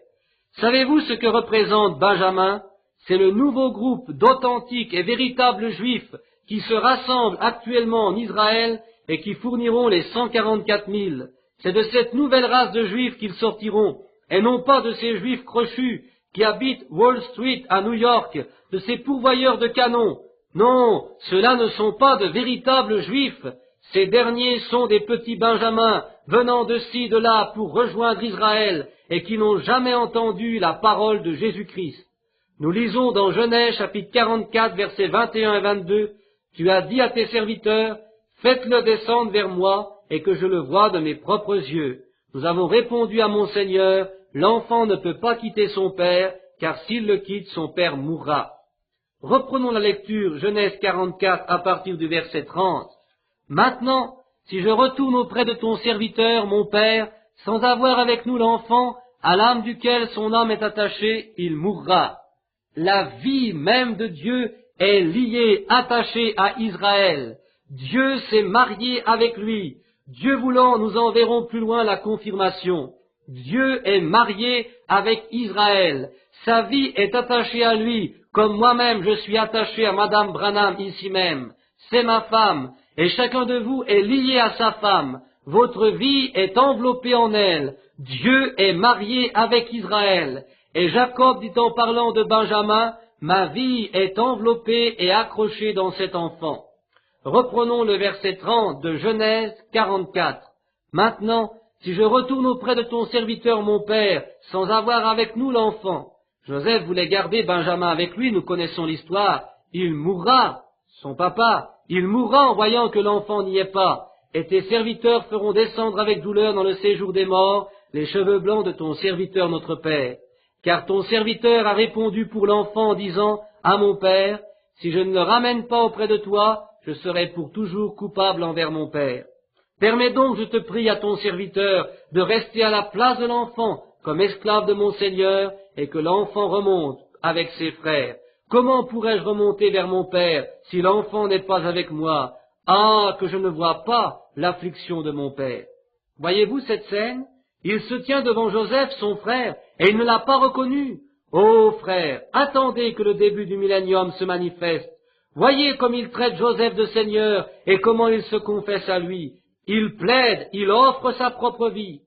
Savez-vous ce que représente Benjamin? C'est le nouveau groupe d'authentiques et véritables juifs qui se rassemblent actuellement en Israël et qui fourniront les 144 000. C'est de cette nouvelle race de juifs qu'ils sortiront, et non pas de ces juifs crochus qui habitent Wall Street à New York, de ces pourvoyeurs de canons. Non, ceux-là ne sont pas de véritables juifs. Ces derniers sont des petits benjamins venant de ci, de là pour rejoindre Israël et qui n'ont jamais entendu la parole de Jésus-Christ. Nous lisons dans Genèse chapitre 44 versets 21 et 22, « Tu as dit à tes serviteurs, faites-le descendre vers moi et que je le voie de mes propres yeux. Nous avons répondu à mon Seigneur, l'enfant ne peut pas quitter son père, car s'il le quitte, son père mourra. » Reprenons la lecture, Genèse 44 à partir du verset 30. « Maintenant, si je retourne auprès de ton serviteur, mon père, sans avoir avec nous l'enfant, à l'âme duquel son âme est attachée, il mourra. » La vie même de Dieu est liée, attachée à Israël. Dieu s'est marié avec lui. Dieu voulant, nous en verrons plus loin la confirmation. Dieu est marié avec Israël. Sa vie est attachée à lui, comme moi-même je suis attaché à Madame Branham ici même. C'est ma femme, et chacun de vous est lié à sa femme. Votre vie est enveloppée en elle. Dieu est marié avec Israël. Et Jacob dit en parlant de Benjamin, ma vie est enveloppée et accrochée dans cet enfant. Reprenons le verset 30 de Genèse 44. Maintenant, si je retourne auprès de ton serviteur mon père, sans avoir avec nous l'enfant, Joseph voulait garder Benjamin avec lui, nous connaissons l'histoire, il mourra, son papa, il mourra en voyant que l'enfant n'y est pas, et tes serviteurs feront descendre avec douleur dans le séjour des morts les cheveux blancs de ton serviteur notre père. Car ton serviteur a répondu pour l'enfant en disant à mon père, si je ne le ramène pas auprès de toi, je serai pour toujours coupable envers mon père. Permets donc, je te prie, à ton serviteur de rester à la place de l'enfant comme esclave de mon Seigneur et que l'enfant remonte avec ses frères. Comment pourrais-je remonter vers mon père si l'enfant n'est pas avec moi? Ah, que je ne vois pas l'affliction de mon père. Voyez-vous cette scène? Il se tient devant Joseph, son frère, et il ne l'a pas reconnu. Ô frère, attendez que le début du millénium se manifeste. Voyez comme il traite Joseph de Seigneur et comment il se confesse à lui. Il plaide, il offre sa propre vie.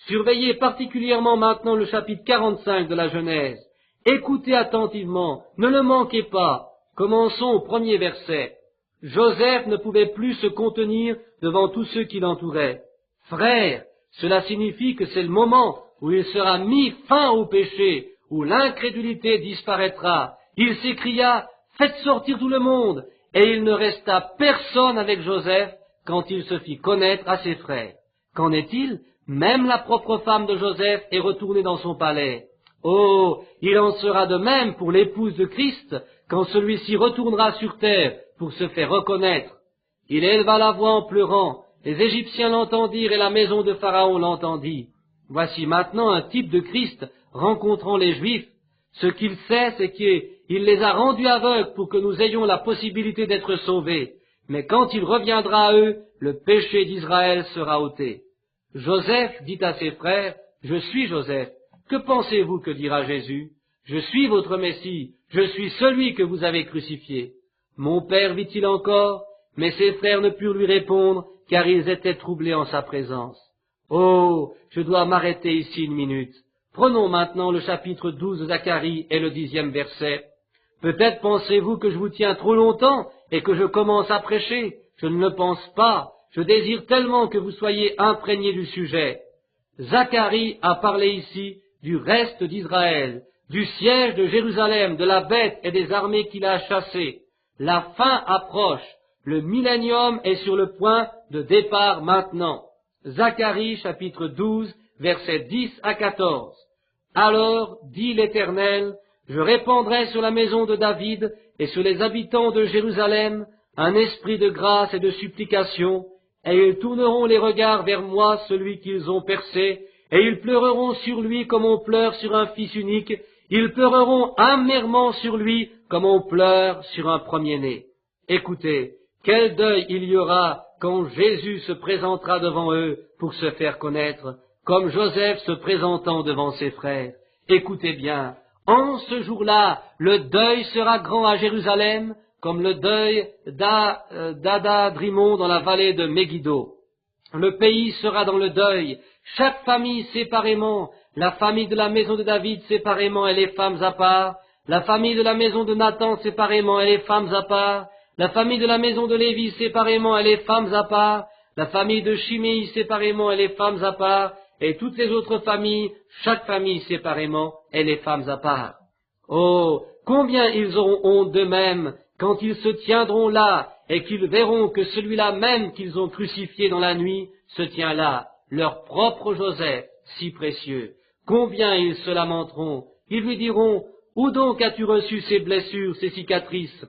Surveillez particulièrement maintenant le chapitre 45 de la Genèse. Écoutez attentivement, ne le manquez pas. Commençons au premier verset. Joseph ne pouvait plus se contenir devant tous ceux qui l'entouraient. Frères, cela signifie que c'est le moment où il sera mis fin au péché, où l'incrédulité disparaîtra. Il s'écria, faites sortir tout le monde, et il ne resta personne avec Joseph quand il se fit connaître à ses frères. Qu'en est-il? Même la propre femme de Joseph est retournée dans son palais. Oh, il en sera de même pour l'épouse de Christ quand celui-ci retournera sur terre pour se faire reconnaître. Il éleva la voix en pleurant, les Égyptiens l'entendirent et la maison de Pharaon l'entendit. Voici maintenant un type de Christ rencontrant les Juifs. Ce qu'il sait, c'est qu'il les a rendus aveugles pour que nous ayons la possibilité d'être sauvés. Mais quand il reviendra à eux, le péché d'Israël sera ôté. Joseph dit à ses frères, « Je suis Joseph. Que pensez-vous que dira Jésus? Je suis votre Messie. Je suis celui que vous avez crucifié. » Mon père vit-il encore? Mais ses frères ne purent lui répondre, car ils étaient troublés en sa présence. Oh, je dois m'arrêter ici une minute. Prenons maintenant le chapitre 12 de Zacharie et le 10e verset. Peut-être pensez-vous que je vous tiens trop longtemps et que je commence à prêcher. Je ne le pense pas. Je désire tellement que vous soyez imprégnés du sujet. Zacharie a parlé ici du reste d'Israël, du siège de Jérusalem, de la bête et des armées qu'il a chassées. La fin approche. Le millénium est sur le point de départ maintenant. Zacharie chapitre 12, versets 10 à 14. Alors, dit l'Éternel, je répandrai sur la maison de David et sur les habitants de Jérusalem un esprit de grâce et de supplication, et ils tourneront les regards vers moi, celui qu'ils ont percé, et ils pleureront sur lui comme on pleure sur un fils unique, ils pleureront amèrement sur lui comme on pleure sur un premier-né. Écoutez, quel deuil il y aura quand Jésus se présentera devant eux pour se faire connaître, comme Joseph se présentant devant ses frères. Écoutez bien, en ce jour-là, le deuil sera grand à Jérusalem, comme le deuil d'Adadrimon dans la vallée de Megiddo. Le pays sera dans le deuil, chaque famille séparément, la famille de la maison de David séparément et les femmes à part, la famille de la maison de Nathan séparément et les femmes à part, la famille de la maison de Lévi séparément et les femmes à part, la famille de Chiméi séparément et les femmes à part, et toutes les autres familles, chaque famille séparément et les femmes à part. Oh, combien ils auront honte d'eux-mêmes quand ils se tiendront là et qu'ils verront que celui-là même qu'ils ont crucifié dans la nuit se tient là, leur propre Joseph, si précieux. Combien ils se lamenteront. Ils lui diront, où donc as-tu reçu ces blessures, ces cicatrices?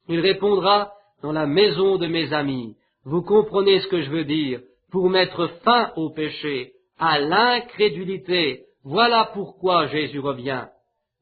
Il répondra, dans la maison de mes amis. Vous comprenez ce que je veux dire? Pour mettre fin au péché, à l'incrédulité. Voilà pourquoi Jésus revient.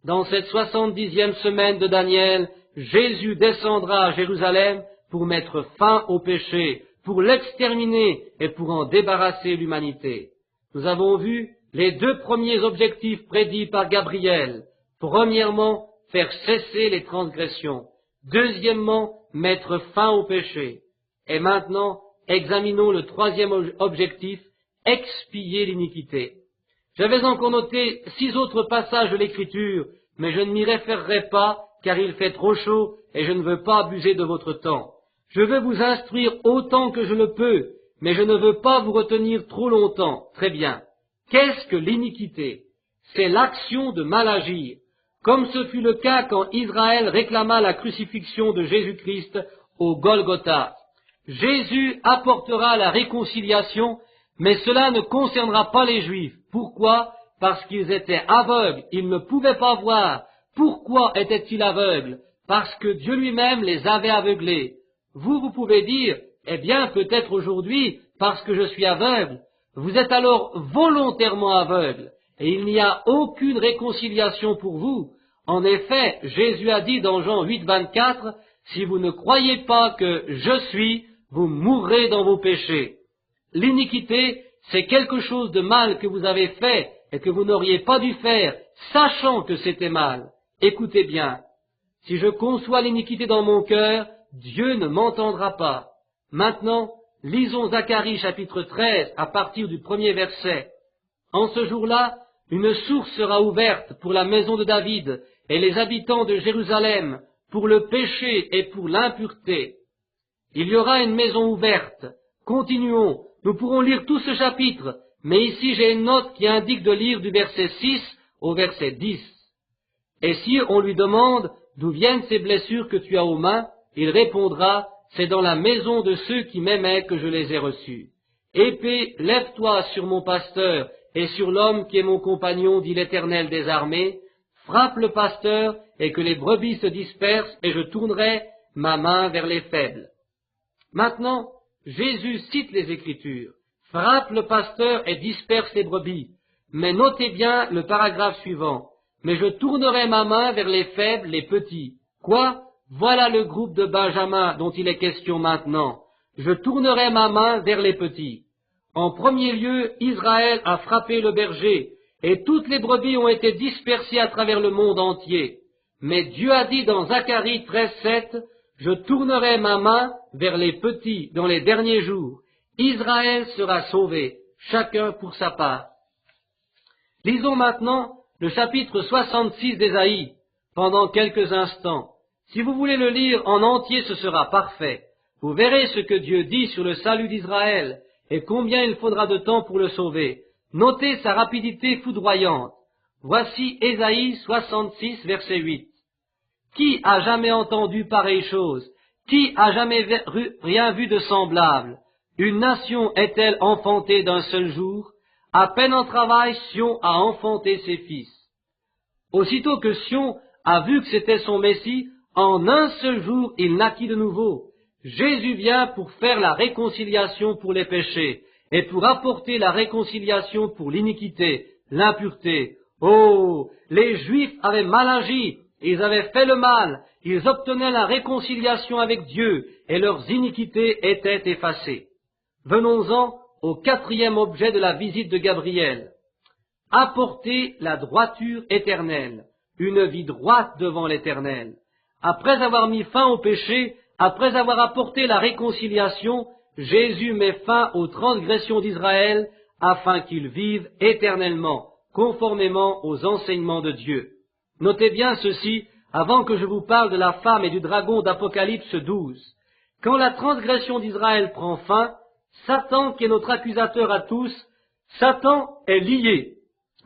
Dans cette 70e semaine de Daniel, Jésus descendra à Jérusalem pour mettre fin au péché, pour l'exterminer et pour en débarrasser l'humanité. Nous avons vu les deux premiers objectifs prédits par Gabriel. Premièrement, faire cesser les transgressions. Deuxièmement, mettre fin au péché. Et maintenant, examinons le troisième objectif, expier l'iniquité. J'avais encore noté 6 autres passages de l'Écriture, mais je ne m'y référerai pas, car il fait trop chaud et je ne veux pas abuser de votre temps. Je veux vous instruire autant que je le peux, mais je ne veux pas vous retenir trop longtemps. Très bien. Qu'est-ce que l'iniquité? C'est l'action de mal agir, comme ce fut le cas quand Israël réclama la crucifixion de Jésus-Christ au Golgotha. Jésus apportera la réconciliation, mais cela ne concernera pas les Juifs. Pourquoi? Parce qu'ils étaient aveugles, ils ne pouvaient pas voir. Pourquoi étaient-ils aveugles? Parce que Dieu lui-même les avait aveuglés. Vous pouvez dire, eh bien, peut-être aujourd'hui, parce que je suis aveugle. Vous êtes alors volontairement aveugle, et il n'y a aucune réconciliation pour vous. En effet, Jésus a dit dans Jean 8, 24, « Si vous ne croyez pas que je suis, vous mourrez dans vos péchés. » L'iniquité, c'est quelque chose de mal que vous avez fait et que vous n'auriez pas dû faire, sachant que c'était mal. Écoutez bien, si je conçois l'iniquité dans mon cœur, Dieu ne m'entendra pas. Maintenant, lisons Zacharie chapitre 13 à partir du 1er verset. En ce jour-là, une source sera ouverte pour la maison de David et les habitants de Jérusalem, pour le péché et pour l'impureté. Il y aura une maison ouverte. Continuons, nous pourrons lire tout ce chapitre, mais ici j'ai une note qui indique de lire du verset 6 au verset 10. Et si on lui demande d'où viennent ces blessures que tu as aux mains, il répondra, c'est dans la maison de ceux qui m'aimaient que je les ai reçus. Épée, lève-toi sur mon pasteur et sur l'homme qui est mon compagnon, dit l'Éternel des armées. Frappe le pasteur et que les brebis se dispersent et je tournerai ma main vers les faibles. Maintenant, Jésus cite les Écritures. Frappe le pasteur et disperse les brebis. Mais notez bien le paragraphe suivant. Mais je tournerai ma main vers les faibles, les petits. Quoi? Voilà le groupe de Benjamin dont il est question maintenant. Je tournerai ma main vers les petits. En premier lieu, Israël a frappé le berger, et toutes les brebis ont été dispersées à travers le monde entier. Mais Dieu a dit dans Zacharie 13:7, je tournerai ma main vers les petits dans les derniers jours. Israël sera sauvé, chacun pour sa part. Lisons maintenant le chapitre 66 d'Ésaïe, pendant quelques instants. Si vous voulez le lire en entier, ce sera parfait. Vous verrez ce que Dieu dit sur le salut d'Israël, et combien il faudra de temps pour le sauver. Notez sa rapidité foudroyante. Voici Ésaïe 66, verset 8. Qui a jamais entendu pareille chose? Qui a jamais rien vu de semblable? Une nation est-elle enfantée d'un seul jour? À peine en travail, Sion a enfanté ses fils. Aussitôt que Sion a vu que c'était son Messie, en un seul jour il naquit de nouveau. Jésus vient pour faire la réconciliation pour les péchés et pour apporter la réconciliation pour l'iniquité, l'impureté. Oh, les Juifs avaient mal agi, ils avaient fait le mal, ils obtenaient la réconciliation avec Dieu et leurs iniquités étaient effacées. Venons-en au 4e objet de la visite de Gabriel. Apporter la droiture éternelle, une vie droite devant l'Éternel. Après avoir mis fin au péché, après avoir apporté la réconciliation, Jésus met fin aux transgressions d'Israël afin qu'ils vivent éternellement, conformément aux enseignements de Dieu. Notez bien ceci avant que je vous parle de la femme et du dragon d'Apocalypse 12. Quand la transgression d'Israël prend fin, Satan, qui est notre accusateur à tous, Satan est lié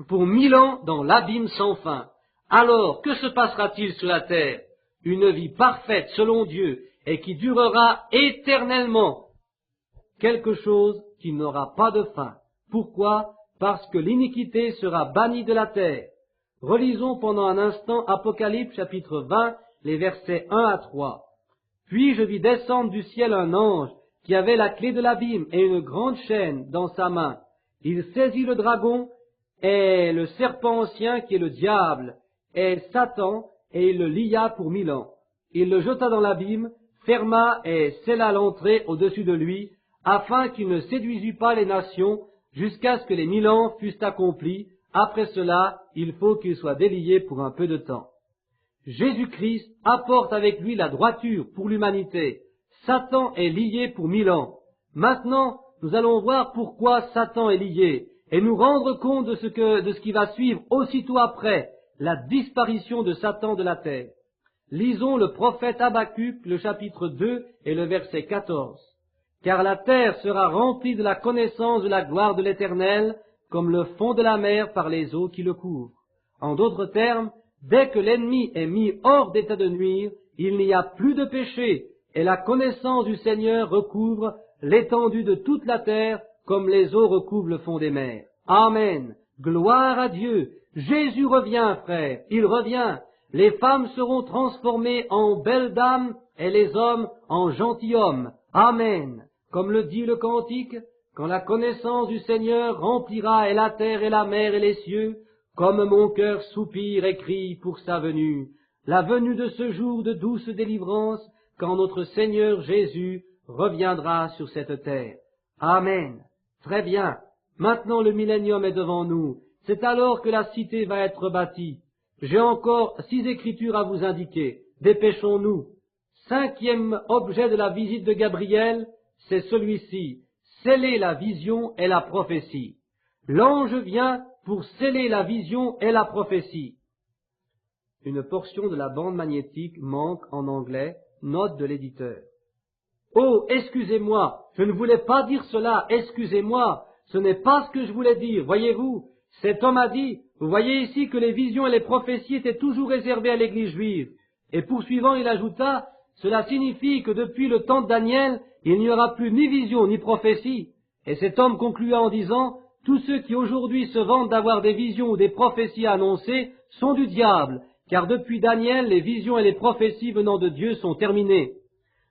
pour 1000 ans dans l'abîme sans fin. Alors, que se passera-t-il sur la terre? Une vie parfaite selon Dieu et qui durera éternellement. Quelque chose qui n'aura pas de fin. Pourquoi? Parce que l'iniquité sera bannie de la terre. Relisons pendant un instant Apocalypse chapitre 20, les versets 1 à 3. Puis je vis descendre du ciel un ange qui avait la clé de l'abîme et une grande chaîne dans sa main. Il saisit le dragon et le serpent ancien qui est le diable et Satan, et il le lia pour 1000 ans. Il le jeta dans l'abîme, ferma et scella l'entrée au-dessus de lui, afin qu'il ne séduisît pas les nations, jusqu'à ce que les 1000 ans fussent accomplis. Après cela, il faut qu'il soit délié pour un peu de temps. Jésus-Christ apporte avec lui la droiture pour l'humanité. Satan est lié pour 1000 ans. Maintenant, nous allons voir pourquoi Satan est lié et nous rendre compte de ce qui va suivre aussitôt après la disparition de Satan de la terre. Lisons le prophète Habacuc, le chapitre 2 et le verset 14. « Car la terre sera remplie de la connaissance de la gloire de l'Éternel, comme le fond de la mer par les eaux qui le couvrent. » En d'autres termes, dès que l'ennemi est mis hors d'état de nuire, il n'y a plus de péché, et la connaissance du Seigneur recouvre l'étendue de toute la terre, comme les eaux recouvrent le fond des mers. Amen. Gloire à Dieu. Jésus revient, frère. Il revient. Les femmes seront transformées en belles dames et les hommes en gentilshommes. Amen. Comme le dit le cantique, quand la connaissance du Seigneur remplira et la terre et la mer et les cieux, comme mon cœur soupire et crie pour sa venue, la venue de ce jour de douce délivrance, quand notre Seigneur Jésus reviendra sur cette terre. Amen. Très bien. Maintenant le millénium est devant nous. C'est alors que la cité va être bâtie. J'ai encore 6 écritures à vous indiquer. Dépêchons-nous. 5e objet de la visite de Gabriel, c'est celui-ci. Sceller la vision et la prophétie. L'ange vient pour sceller la vision et la prophétie. Une portion de la bande magnétique manque en anglais, note de l'éditeur. Oh, excusez-moi, je ne voulais pas dire cela, excusez-moi, ce n'est pas ce que je voulais dire, voyez-vous. Cet homme a dit, vous voyez ici que les visions et les prophéties étaient toujours réservées à l'Église juive. Et poursuivant, il ajouta, cela signifie que depuis le temps de Daniel, il n'y aura plus ni vision ni prophétie. Et cet homme conclua en disant, tous ceux qui aujourd'hui se vantent d'avoir des visions ou des prophéties annoncées sont du diable, car depuis Daniel, les visions et les prophéties venant de Dieu sont terminées.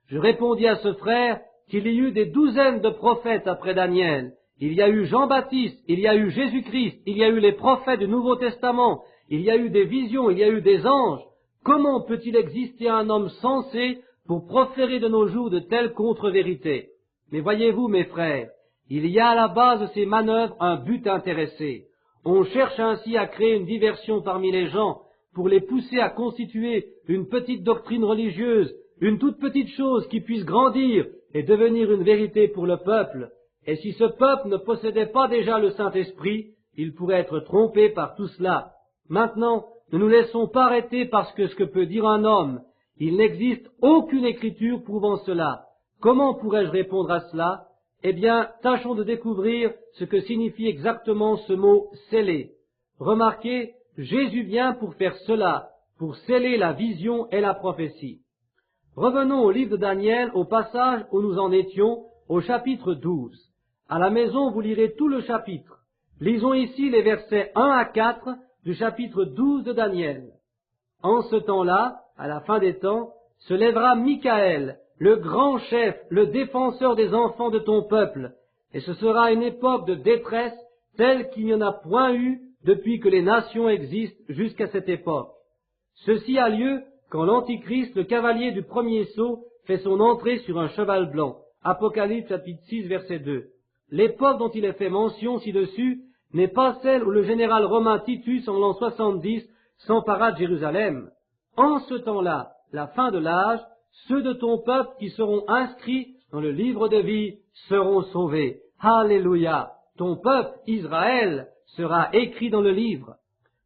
Je répondis à ce frère qu'il y eut des douzaines de prophètes après Daniel. Il y a eu Jean-Baptiste, il y a eu Jésus-Christ, il y a eu les prophètes du Nouveau Testament, il y a eu des visions, il y a eu des anges. Comment peut-il exister un homme sensé pour proférer de nos jours de telles contre-vérités? Mais voyez-vous, mes frères, il y a à la base de ces manœuvres un but intéressé. On cherche ainsi à créer une diversion parmi les gens pour les pousser à constituer une petite doctrine religieuse, une toute petite chose qui puisse grandir et devenir une vérité pour le peuple. Et si ce peuple ne possédait pas déjà le Saint-Esprit, il pourrait être trompé par tout cela. Maintenant, ne nous laissons pas arrêter parce que ce que peut dire un homme. Il n'existe aucune écriture prouvant cela. Comment pourrais-je répondre à cela? Eh bien, tâchons de découvrir ce que signifie exactement ce mot « sceller ». Remarquez, Jésus vient pour faire cela, pour sceller la vision et la prophétie. Revenons au livre de Daniel, au passage où nous en étions, au chapitre 12. À la maison, vous lirez tout le chapitre. Lisons ici les versets 1 à 4 du chapitre 12 de Daniel. En ce temps-là, à la fin des temps, se lèvera Michaël, le grand chef, le défenseur des enfants de ton peuple, et ce sera une époque de détresse telle qu'il n'y en a point eu depuis que les nations existent jusqu'à cette époque. Ceci a lieu quand l'Antichrist, le cavalier du premier sceau, fait son entrée sur un cheval blanc. Apocalypse chapitre 6 verset 2. L'époque dont il est fait mention ci-dessus n'est pas celle où le général romain Titus en l'an 70 s'empara de Jérusalem. En ce temps-là, la fin de l'âge, ceux de ton peuple qui seront inscrits dans le livre de vie seront sauvés. Alléluia! Ton peuple, Israël, sera écrit dans le livre.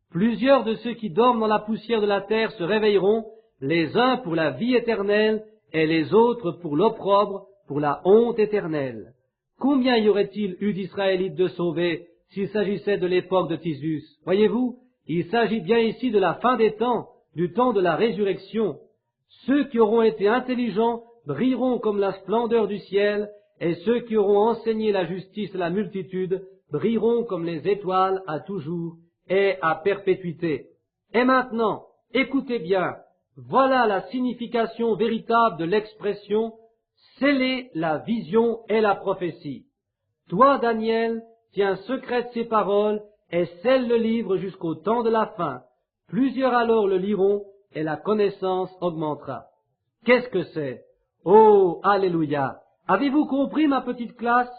Plusieurs de ceux qui dorment dans la poussière de la terre se réveilleront, les uns pour la vie éternelle et les autres pour l'opprobre, pour la honte éternelle. Combien y aurait-il eu d'Israélites de sauvés s'il s'agissait de l'époque de Titus? Voyez-vous, il s'agit bien ici de la fin des temps, du temps de la résurrection. Ceux qui auront été intelligents brilleront comme la splendeur du ciel, et ceux qui auront enseigné la justice à la multitude brilleront comme les étoiles à toujours et à perpétuité. Et maintenant, écoutez bien, voilà la signification véritable de l'expression « sceller la vision et la prophétie ». Toi, Daniel, tiens secrète ces paroles et scelle le livre jusqu'au temps de la fin. Plusieurs alors le liront et la connaissance augmentera. Qu'est-ce que c'est? Oh, alléluia! Avez-vous compris, ma petite classe?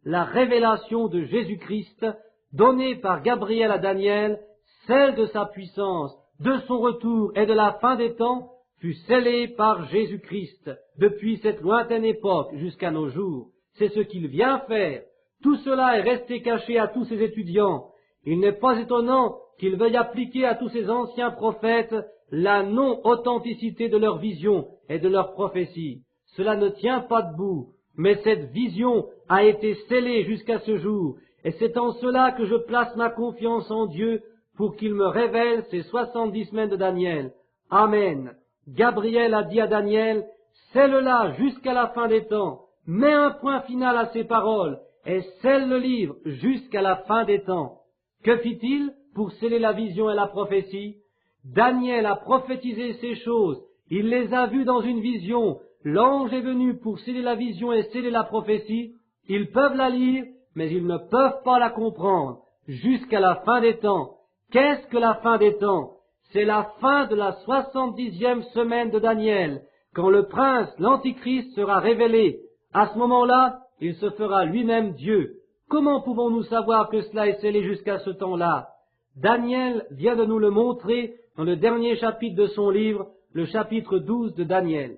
La révélation de Jésus-Christ, donnée par Gabriel à Daniel, celle de sa puissance, de son retour et de la fin des temps fut scellé par Jésus-Christ depuis cette lointaine époque jusqu'à nos jours. C'est ce qu'il vient faire. Tout cela est resté caché à tous ses étudiants. Il n'est pas étonnant qu'il veuille appliquer à tous ces anciens prophètes la non-authenticité de leur vision et de leur prophétie. Cela ne tient pas debout, mais cette vision a été scellée jusqu'à ce jour, et c'est en cela que je place ma confiance en Dieu pour qu'il me révèle ces 70 semaines de Daniel. Amen. Gabriel a dit à Daniel, scelle-la jusqu'à la fin des temps, mets un point final à ces paroles, et scelle le livre jusqu'à la fin des temps. Que fit-il pour sceller la vision et la prophétie? Daniel a prophétisé ces choses, il les a vues dans une vision, l'ange est venu pour sceller la vision et sceller la prophétie, ils peuvent la lire, mais ils ne peuvent pas la comprendre, jusqu'à la fin des temps. Qu'est-ce que la fin des temps? C'est la fin de la 70e semaine de Daniel, quand le prince, l'Antichrist, sera révélé. À ce moment-là, il se fera lui-même Dieu. Comment pouvons-nous savoir que cela est scellé jusqu'à ce temps-là? Daniel vient de nous le montrer dans le dernier chapitre de son livre, le chapitre 12 de Daniel.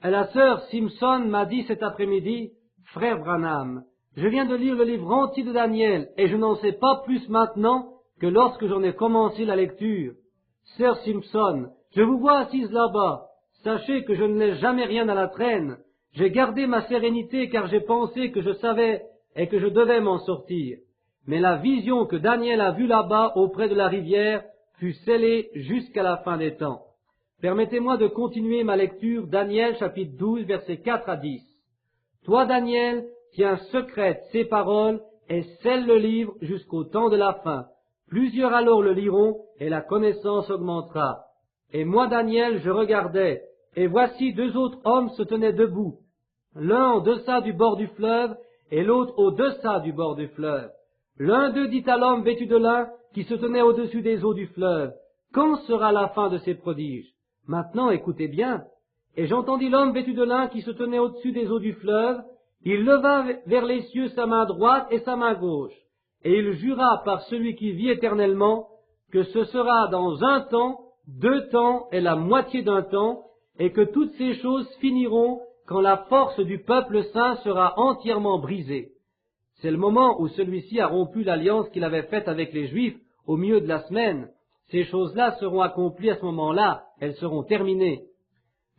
Et la sœur Simpson m'a dit cet après-midi, « Frère Branham, je viens de lire le livre entier de Daniel et je n'en sais pas plus maintenant que lorsque j'en ai commencé la lecture. Sœur Simpson, je vous vois assise là-bas. Sachez que je ne laisse jamais rien à la traîne. J'ai gardé ma sérénité car j'ai pensé que je savais et que je devais m'en sortir. Mais la vision que Daniel a vue là-bas auprès de la rivière fut scellée jusqu'à la fin des temps. Permettez-moi de continuer ma lecture, Daniel chapitre 12, versets 4 à 10. Toi, Daniel, tiens secrètes ces paroles et scelle le livre jusqu'au temps de la fin. Plusieurs alors le liront et la connaissance augmentera. Et moi, Daniel, je regardais, et voici deux autres hommes se tenaient debout, l'un en deçà du bord du fleuve et l'autre au deçà du bord du fleuve. L'un d'eux dit à l'homme vêtu de lin qui se tenait au-dessus des eaux du fleuve, « Quand sera la fin de ces prodiges ?» Maintenant, écoutez bien. Et j'entendis l'homme vêtu de lin qui se tenait au-dessus des eaux du fleuve. Il leva vers les cieux sa main droite et sa main gauche, et il jura par celui qui vit éternellement que ce sera dans 1 temps, 2 temps et la moitié d'un temps, et que toutes ces choses finiront quand la force du peuple saint sera entièrement brisée. C'est le moment où celui-ci a rompu l'alliance qu'il avait faite avec les Juifs au milieu de la semaine. Ces choses-là seront accomplies à ce moment-là, elles seront terminées.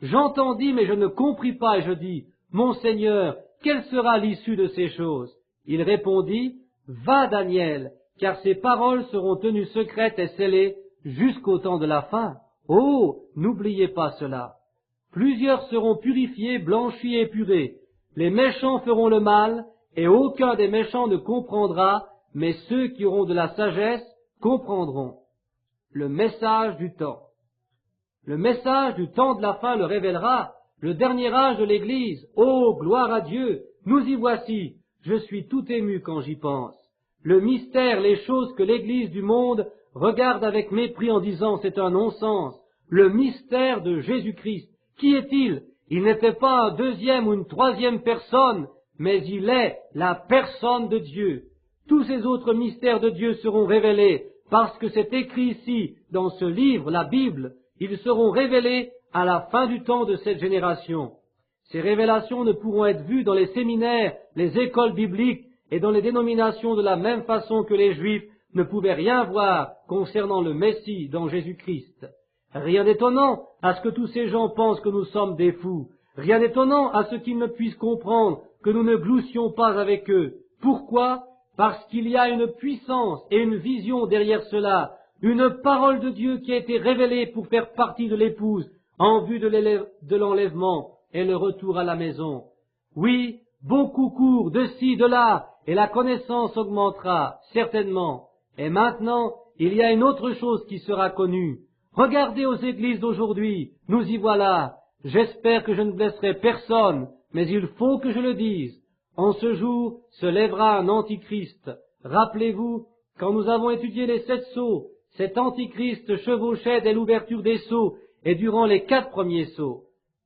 J'entendis, mais je ne compris pas, et je dis, « Mon Seigneur, quelle sera l'issue de ces choses ?» Il répondit, « Va, Daniel, car ces paroles seront tenues secrètes et scellées jusqu'au temps de la fin. Oh, n'oubliez pas cela. Plusieurs seront purifiés, blanchis et épurés. Les méchants feront le mal, et aucun des méchants ne comprendra, mais ceux qui auront de la sagesse comprendront. » Le message du temps. Le message du temps de la fin le révélera, le dernier âge de l'Église. Oh, gloire à Dieu, nous y voici. Je suis tout ému quand j'y pense. Le mystère, les choses que l'Église du monde regarde avec mépris en disant c'est un non-sens. Le mystère de Jésus-Christ. Qui est-il? Il n'était pas un deuxième ou une troisième personne, mais il est la personne de Dieu. Tous ces autres mystères de Dieu seront révélés, parce que c'est écrit ici, dans ce livre, la Bible, ils seront révélés à la fin du temps de cette génération. Ces révélations ne pourront être vues dans les séminaires, les écoles bibliques et dans les dénominations de la même façon que les Juifs ne pouvaient rien voir concernant le Messie dans Jésus-Christ. Rien d'étonnant à ce que tous ces gens pensent que nous sommes des fous. Rien d'étonnant à ce qu'ils ne puissent comprendre que nous ne gloussions pas avec eux. Pourquoi? Parce qu'il y a une puissance et une vision derrière cela, une parole de Dieu qui a été révélée pour faire partie de l'épouse en vue de l'enlèvement et le retour à la maison. Oui, beaucoup courent de ci, de là, et la connaissance augmentera, certainement. Et maintenant, il y a une autre chose qui sera connue. Regardez aux églises d'aujourd'hui, nous y voilà. J'espère que je ne blesserai personne, mais il faut que je le dise. En ce jour se lèvera un antichrist. Rappelez-vous, quand nous avons étudié les 7 sceaux, cet antichrist chevauchait dès l'ouverture des sceaux et durant les 4 premiers sceaux.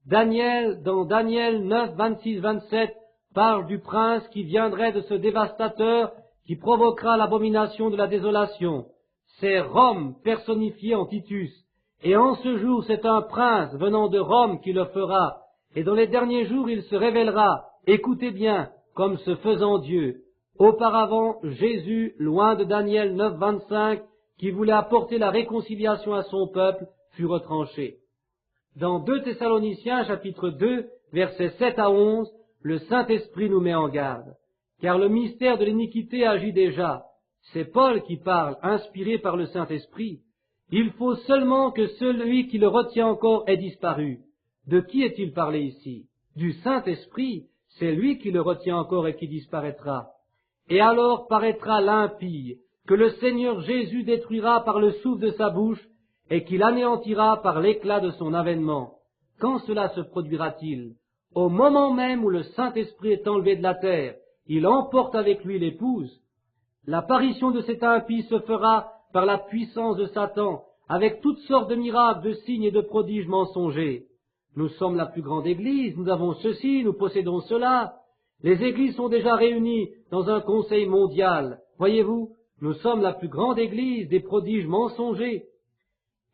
Daniel, dans Daniel 9, 26, 27, parle du prince qui viendrait de ce dévastateur qui provoquera l'abomination de la désolation. c'est Rome personnifiée en Titus. Et en ce jour, c'est un prince venant de Rome qui le fera. Et dans les derniers jours, il se révélera, écoutez bien, comme se faisant Dieu. Auparavant, Jésus, loin de Daniel 9, 25, qui voulait apporter la réconciliation à son peuple, fut retranché. Dans 2 Thessaloniciens, chapitre 2, versets 7 à 11, le Saint-Esprit nous met en garde. Car le mystère de l'iniquité agit déjà. C'est Paul qui parle, inspiré par le Saint-Esprit. Il faut seulement que celui qui le retient encore ait disparu. De qui est-il parlé ici? Du Saint-Esprit. C'est lui qui le retient encore et qui disparaîtra. Et alors paraîtra l'impie, que le Seigneur Jésus détruira par le souffle de sa bouche, et qu'il anéantira par l'éclat de son avènement. Quand cela se produira-t-il? Au moment même où le Saint-Esprit est enlevé de la terre, il emporte avec lui l'épouse. L'apparition de cet impie se fera par la puissance de Satan, avec toutes sortes de miracles, de signes et de prodiges mensongers. Nous sommes la plus grande Église, nous avons ceci, nous possédons cela. Les Églises sont déjà réunies dans un conseil mondial. Voyez-vous, nous sommes la plus grande Église des prodiges mensongers.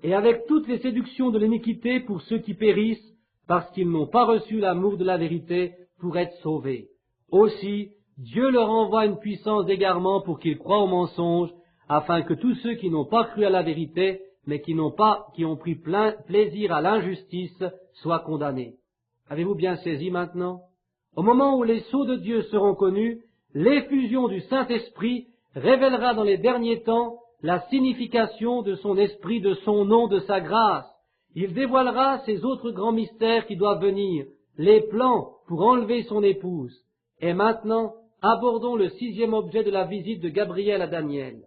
Et avec toutes les séductions de l'iniquité pour ceux qui périssent, parce qu'ils n'ont pas reçu l'amour de la vérité pour être sauvés. Aussi, Dieu leur envoie une puissance d'égarement pour qu'ils croient au mensonge, afin que tous ceux qui n'ont pas cru à la vérité, mais qui ont pris plein plaisir à l'injustice, soient condamnés. Avez-vous bien saisi maintenant? Au moment où les sceaux de Dieu seront connus, l'effusion du Saint-Esprit révélera dans les derniers temps la signification de son esprit, de son nom, de sa grâce. Il dévoilera ces autres grands mystères qui doivent venir, les plans pour enlever son épouse. Et maintenant, abordons le 6e objet de la visite de Gabriel à Daniel.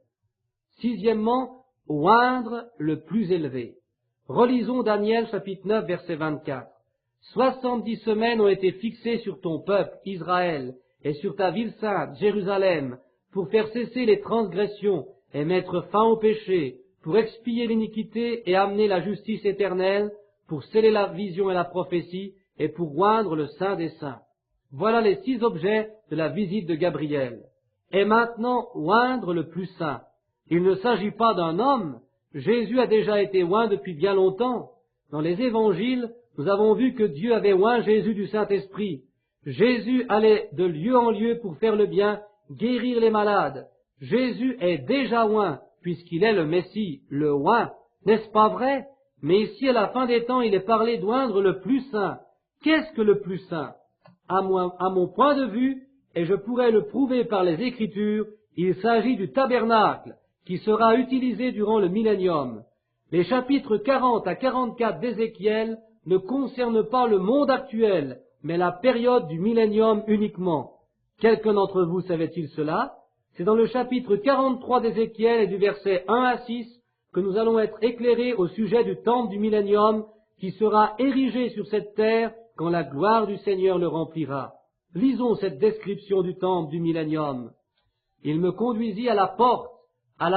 6e, oindre le plus élevé. Relisons Daniel chapitre 9 verset 24. 70 semaines ont été fixées sur ton peuple, Israël, et sur ta ville sainte, Jérusalem, pour faire cesser les transgressions et mettre fin au péché, pour expier l'iniquité et amener la justice éternelle, pour sceller la vision et la prophétie, et pour oindre le Saint des Saints. Voilà les 6 objets de la visite de Gabriel. Et maintenant, oindre le plus saint. Il ne s'agit pas d'un homme. Jésus a déjà été oint depuis bien longtemps. Dans les évangiles, nous avons vu que Dieu avait oint Jésus du Saint-Esprit. Jésus allait de lieu en lieu pour faire le bien, guérir les malades. Jésus est déjà oint, puisqu'il est le Messie, le oint. N'est-ce pas vrai? Mais ici, à la fin des temps, il est parlé d'oindre le plus saint. Qu'est-ce que le plus saint? À mon point de vue, et je pourrais le prouver par les Écritures, il s'agit du tabernacle, qui sera utilisé durant le millénium. Les chapitres 40 à 44 d'Ézéchiel ne concernent pas le monde actuel, mais la période du millénium uniquement. Quelqu'un d'entre vous savait-il cela? C'est dans le chapitre 43 d'Ézéchiel et du verset 1 à 6 que nous allons être éclairés au sujet du temple du millénium qui sera érigé sur cette terre quand la gloire du Seigneur le remplira. Lisons cette description du temple du millénium. Il me conduisit à la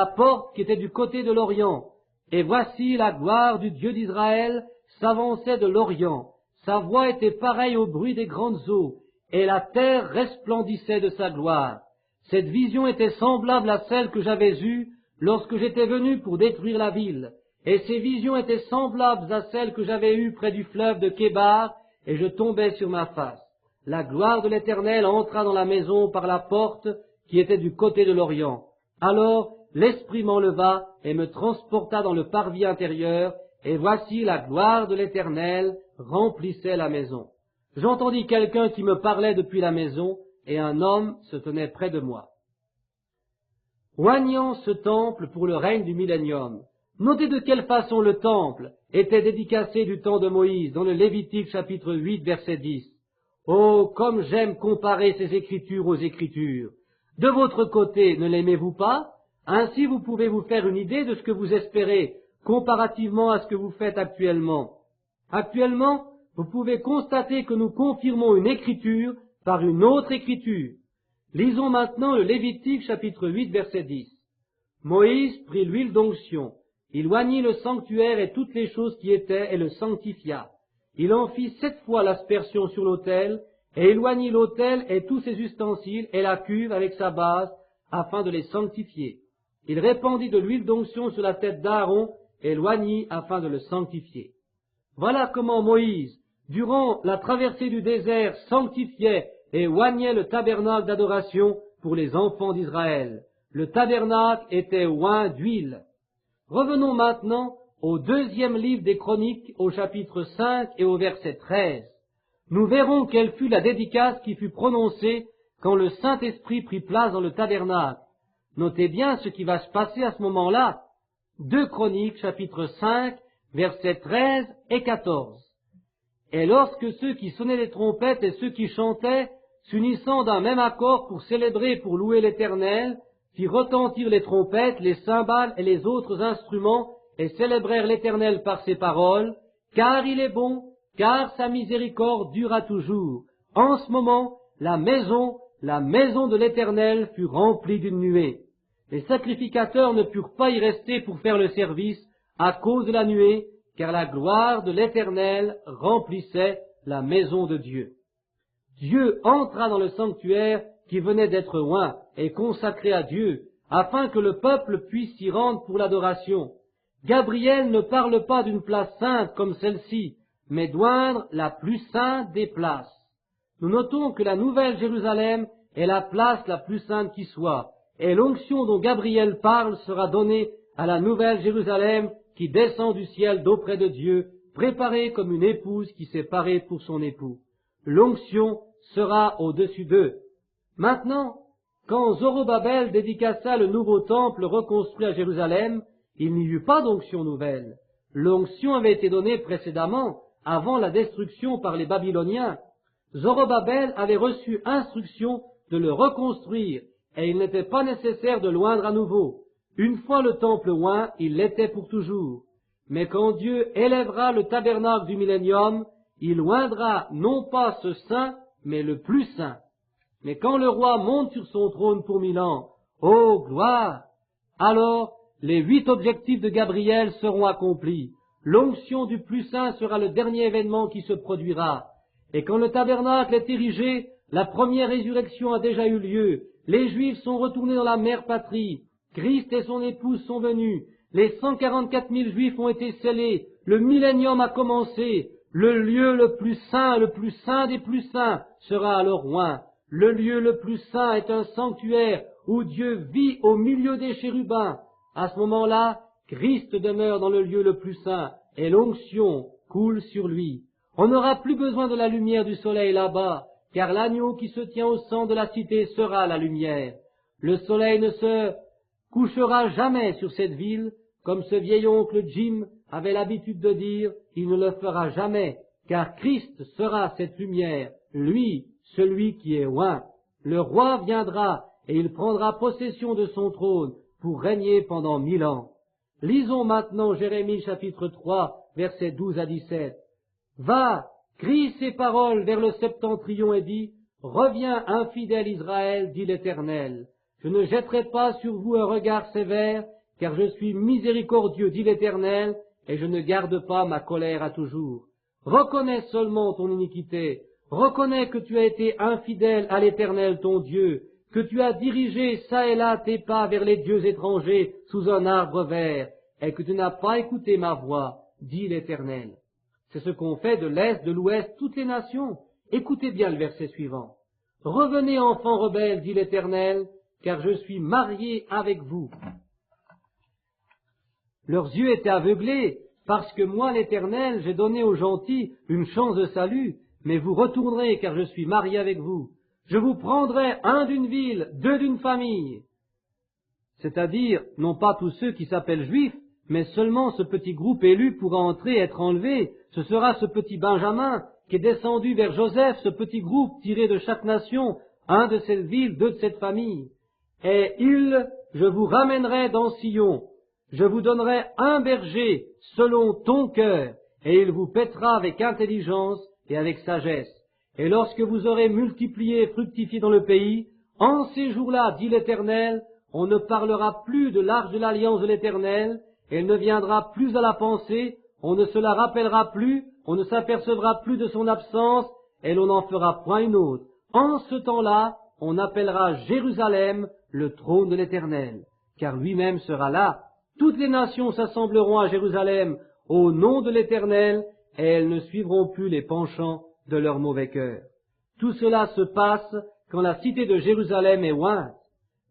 porte qui était du côté de l'Orient. Et voici la gloire du Dieu d'Israël s'avançait de l'Orient. Sa voix était pareille au bruit des grandes eaux, et la terre resplendissait de sa gloire. Cette vision était semblable à celle que j'avais eue lorsque j'étais venu pour détruire la ville. Et ces visions étaient semblables à celles que j'avais eues près du fleuve de Kébar, et je tombais sur ma face. La gloire de l'Éternel entra dans la maison par la porte qui était du côté de l'Orient. Alors l'Esprit m'enleva et me transporta dans le parvis intérieur, et voici la gloire de l'Éternel remplissait la maison. J'entendis quelqu'un qui me parlait depuis la maison, et un homme se tenait près de moi. Oignant ce temple pour le règne du millénium. Notez de quelle façon le temple était dédicacé du temps de Moïse, dans le Lévitique chapitre 8 verset 10. Oh, comme j'aime comparer ces écritures aux écritures. De votre côté, ne l'aimez-vous pas? Ainsi vous pouvez vous faire une idée de ce que vous espérez comparativement à ce que vous faites actuellement. Actuellement, vous pouvez constater que nous confirmons une écriture par une autre écriture. Lisons maintenant le Lévitique chapitre 8 verset 10. Moïse prit l'huile d'onction, il oignit le sanctuaire et toutes les choses qui étaient et le sanctifia. Il en fit 7 fois l'aspersion sur l'autel, et il oignit l'autel et tous ses ustensiles et la cuve avec sa base, afin de les sanctifier. Il répandit de l'huile d'onction sur la tête d'Aaron et l'oignit afin de le sanctifier. Voilà comment Moïse, durant la traversée du désert, sanctifiait et oignait le tabernacle d'adoration pour les enfants d'Israël. Le tabernacle était oint d'huile. Revenons maintenant au deuxième livre des Chroniques, au chapitre 5 et au verset 13. Nous verrons quelle fut la dédicace qui fut prononcée quand le Saint-Esprit prit place dans le tabernacle. Notez bien ce qui va se passer à ce moment-là. 2 Chroniques, chapitre 5, versets 13 et 14. Et lorsque ceux qui sonnaient les trompettes et ceux qui chantaient, s'unissant d'un même accord pour célébrer, pour louer l'Éternel, firent retentir les trompettes, les cymbales et les autres instruments, et célébrèrent l'Éternel par ses paroles, car il est bon, car sa miséricorde dura toujours. En ce moment, la maison de l'Éternel fut remplie d'une nuée. Les sacrificateurs ne purent pas y rester pour faire le service à cause de la nuée, car la gloire de l'Éternel remplissait la maison de Dieu. Dieu entra dans le sanctuaire qui venait d'être oint et consacré à Dieu, afin que le peuple puisse s'y rendre pour l'adoration. Gabriel ne parle pas d'une place sainte comme celle-ci, mais d'oindre la plus sainte des places. Nous notons que la Nouvelle Jérusalem est la place la plus sainte qui soit, et l'onction dont Gabriel parle sera donnée à la Nouvelle Jérusalem qui descend du ciel d'auprès de Dieu, préparée comme une épouse qui s'est parée pour son époux. L'onction sera au-dessus d'eux. Maintenant, quand Zorobabel dédicaça le nouveau temple reconstruit à Jérusalem, il n'y eut pas d'onction nouvelle. L'onction avait été donnée précédemment, avant la destruction par les Babyloniens. Zorobabel avait reçu instruction de le reconstruire, et il n'était pas nécessaire de l'oindre à nouveau. Une fois le temple oint, il l'était pour toujours. Mais quand Dieu élèvera le tabernacle du millénium, il oindra non pas ce saint, mais le plus saint. Mais quand le roi monte sur son trône pour 1000 ans, ô gloire! Alors, les 8 objectifs de Gabriel seront accomplis. L'onction du plus saint sera le dernier événement qui se produira. Et quand le tabernacle est érigé, la première résurrection a déjà eu lieu. Les Juifs sont retournés dans la mère patrie. Christ et son épouse sont venus. Les 144 000 Juifs ont été scellés. Le millénium a commencé. Le lieu le plus saint des plus saints, sera alors oint. Le lieu le plus saint est un sanctuaire où Dieu vit au milieu des chérubins. À ce moment-là, Christ demeure dans le lieu le plus saint et l'onction coule sur lui. On n'aura plus besoin de la lumière du soleil là-bas, car l'agneau qui se tient au centre de la cité sera la lumière. Le soleil ne se couchera jamais sur cette ville, comme ce vieil oncle Jim avait l'habitude de dire, il ne le fera jamais, car Christ sera cette lumière, lui, celui qui est oint. Le roi viendra et il prendra possession de son trône pour régner pendant 1000 ans. Lisons maintenant Jérémie chapitre 3, versets 12 à 17. Va, crie ces paroles vers le septentrion et dis, reviens infidèle Israël, dit l'Éternel. Je ne jetterai pas sur vous un regard sévère, car je suis miséricordieux, dit l'Éternel, et je ne garde pas ma colère à toujours. Reconnais seulement ton iniquité, reconnais que tu as été infidèle à l'Éternel ton Dieu, que tu as dirigé çà et là tes pas vers les dieux étrangers sous un arbre vert, et que tu n'as pas écouté ma voix, dit l'Éternel. C'est ce qu'ont fait de l'Est, de l'Ouest, toutes les nations. Écoutez bien le verset suivant. Revenez, enfants rebelles, dit l'Éternel, car je suis marié avec vous. Leurs yeux étaient aveuglés, parce que moi, l'Éternel, j'ai donné aux gentils une chance de salut, mais vous retournerez, car je suis marié avec vous. Je vous prendrai un d'une ville, 2 d'une famille. C'est-à-dire, non pas tous ceux qui s'appellent juifs, mais seulement ce petit groupe élu pourra entrer et être enlevé. Ce sera ce petit Benjamin qui est descendu vers Joseph, ce petit groupe tiré de chaque nation, 1 de cette ville, 2 de cette famille. Et je vous ramènerai dans Sion. Je vous donnerai un berger selon ton cœur, et il vous paîtra avec intelligence et avec sagesse. Et lorsque vous aurez multiplié et fructifié dans le pays, en ces jours-là, dit l'Éternel, on ne parlera plus de l'arche de l'alliance de l'Éternel, elle ne viendra plus à la pensée, on ne se la rappellera plus, on ne s'apercevra plus de son absence, et l'on n'en fera point une autre. En ce temps-là, on appellera Jérusalem le trône de l'Éternel. car lui-même sera là. Toutes les nations s'assembleront à Jérusalem au nom de l'Éternel, et elles ne suivront plus les penchants de leur mauvais cœur. Tout cela se passe quand la cité de Jérusalem est ointe.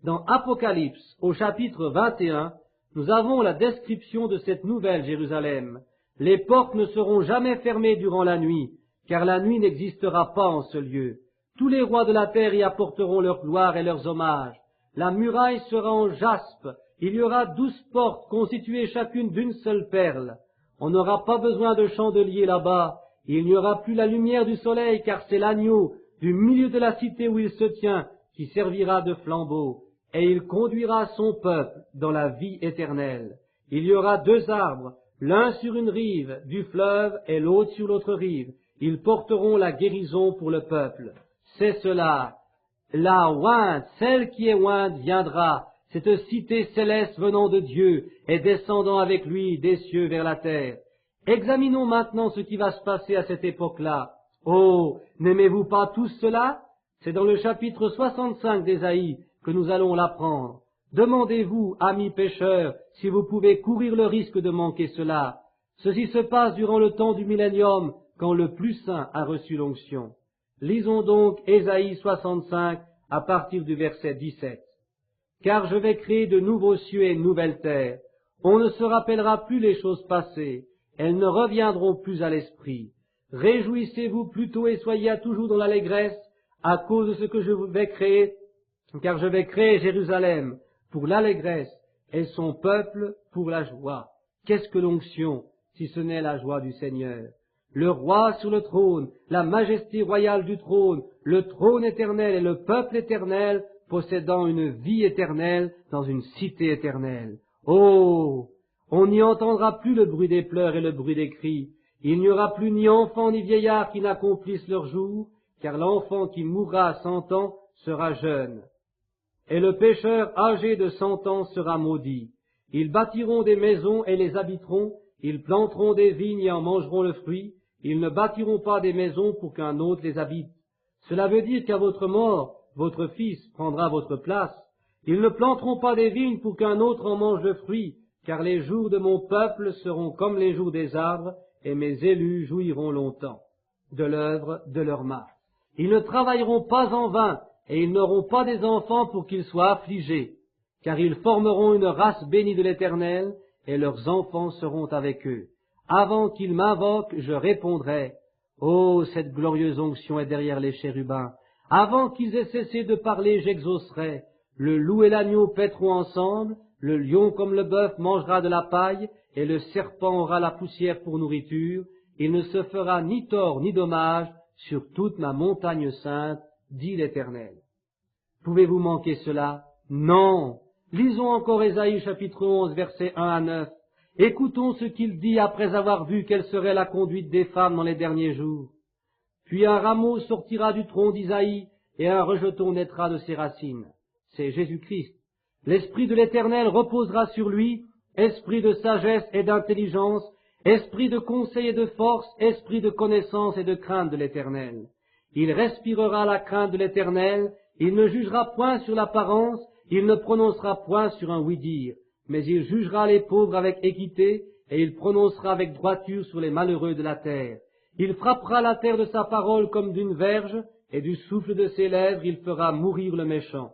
Dans Apocalypse, au chapitre 21, nous avons la description de cette nouvelle Jérusalem. Les portes ne seront jamais fermées durant la nuit, car la nuit n'existera pas en ce lieu. Tous les rois de la terre y apporteront leur gloire et leurs hommages. La muraille sera en jaspe. Il y aura 12 portes constituées chacune d'une seule perle. On n'aura pas besoin de chandelier là-bas. Il n'y aura plus la lumière du soleil, car c'est l'agneau du milieu de la cité où il se tient qui servira de flambeau. Et il conduira son peuple dans la vie éternelle. Il y aura 2 arbres, l'un sur une rive du fleuve et l'autre sur l'autre rive. Ils porteront la guérison pour le peuple. C'est cela. La ointe, celle qui est ointe, viendra, cette cité céleste venant de Dieu et descendant avec lui des cieux vers la terre. Examinons maintenant ce qui va se passer à cette époque-là. Oh, n'aimez-vous pas tous cela? C'est dans le chapitre 65 d'Ésaïe que nous allons l'apprendre. Demandez-vous, amis pécheurs, si vous pouvez courir le risque de manquer cela. Ceci se passe durant le temps du millénium, quand le plus saint a reçu l'onction. Lisons donc Ésaïe 65 à partir du verset 17. « Car je vais créer de nouveaux cieux et une nouvelle terre. On ne se rappellera plus les choses passées. Elles ne reviendront plus à l'esprit. Réjouissez-vous plutôt et soyez toujours dans l'allégresse à cause de ce que je vais créer, car je vais créer Jérusalem pour l'allégresse et son peuple pour la joie. » Qu'est-ce que l'onction, si ce n'est la joie du Seigneur? Le roi sur le trône, la majesté royale du trône, le trône éternel et le peuple éternel possédant une vie éternelle dans une cité éternelle. Oh! On n'y entendra plus le bruit des pleurs et le bruit des cris. Il n'y aura plus ni enfant ni vieillard qui n'accomplissent leur jour, car l'enfant qui mourra à 100 ans sera jeune. Et le pécheur âgé de 100 ans sera maudit. Ils bâtiront des maisons et les habiteront, ils planteront des vignes et en mangeront le fruit, ils ne bâtiront pas des maisons pour qu'un autre les habite. Cela veut dire qu'à votre mort, votre fils prendra votre place. Ils ne planteront pas des vignes pour qu'un autre en mange le fruit, car les jours de mon peuple seront comme les jours des arbres, et mes élus jouiront longtemps de l'œuvre de leurs mains. Ils ne travailleront pas en vain, et ils n'auront pas des enfants pour qu'ils soient affligés, car ils formeront une race bénie de l'Éternel, et leurs enfants seront avec eux. Avant qu'ils m'invoquent, je répondrai. Oh, cette glorieuse onction est derrière les chérubins. Avant qu'ils aient cessé de parler, j'exaucerai. Le loup et l'agneau paîtront ensemble, le lion comme le bœuf mangera de la paille, et le serpent aura la poussière pour nourriture. Il ne se fera ni tort ni dommage sur toute ma montagne sainte, dit l'Éternel. Pouvez-vous manquer cela? Non. Lisons encore Ésaïe chapitre 11, versets 1 à 9. Écoutons ce qu'il dit après avoir vu quelle serait la conduite des femmes dans les derniers jours. Puis un rameau sortira du tronc d'Isaïe, et un rejeton naîtra de ses racines. C'est Jésus-Christ. L'Esprit de l'Éternel reposera sur lui, esprit de sagesse et d'intelligence, esprit de conseil et de force, esprit de connaissance et de crainte de l'Éternel. Il respirera la crainte de l'Éternel, il ne jugera point sur l'apparence, il ne prononcera point sur un oui-dire, mais il jugera les pauvres avec équité, et il prononcera avec droiture sur les malheureux de la terre. Il frappera la terre de sa parole comme d'une verge, et du souffle de ses lèvres il fera mourir le méchant.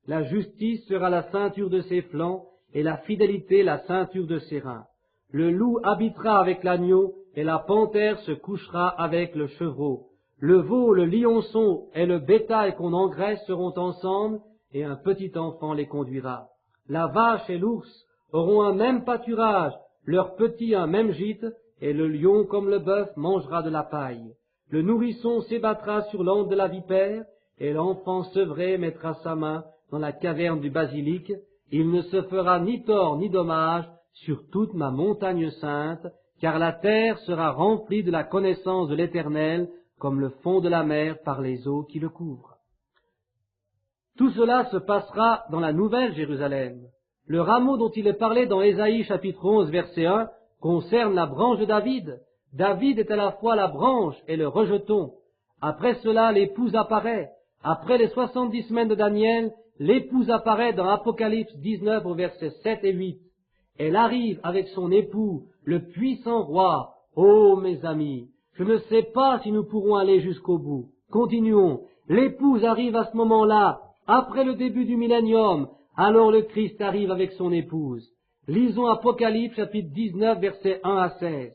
La justice sera la ceinture de ses flancs, et la fidélité la ceinture de ses reins. Le loup habitera avec l'agneau, et la panthère se couchera avec le chevreau. Le veau, le lionceau et le bétail qu'on engraisse seront ensemble, et un petit enfant les conduira. La vache et l'ours auront un même pâturage, leurs petits un même gîte, et le lion comme le bœuf mangera de la paille. Le nourrisson s'ébattra sur l'antre de la vipère, et l'enfant sevré mettra sa main dans la caverne du basilic. Il ne se fera ni tort ni dommage sur toute ma montagne sainte, car la terre sera remplie de la connaissance de l'Éternel, comme le fond de la mer par les eaux qui le couvrent. Tout cela se passera dans la nouvelle Jérusalem. Le rameau dont il est parlé dans Ésaïe chapitre 11 verset 1 concerne la branche de David. David est à la fois la branche et le rejeton. Après cela, l'épouse apparaît. Après les 70 semaines de Daniel, l'épouse apparaît dans Apocalypse 19 au verset 7 et 8. Elle arrive avec son époux, le puissant roi. Oh, mes amis, je ne sais pas si nous pourrons aller jusqu'au bout. Continuons. L'épouse arrive à ce moment-là, après le début du millénium. Alors le Christ arrive avec son épouse. Lisons Apocalypse chapitre 19, versets 1 à 16.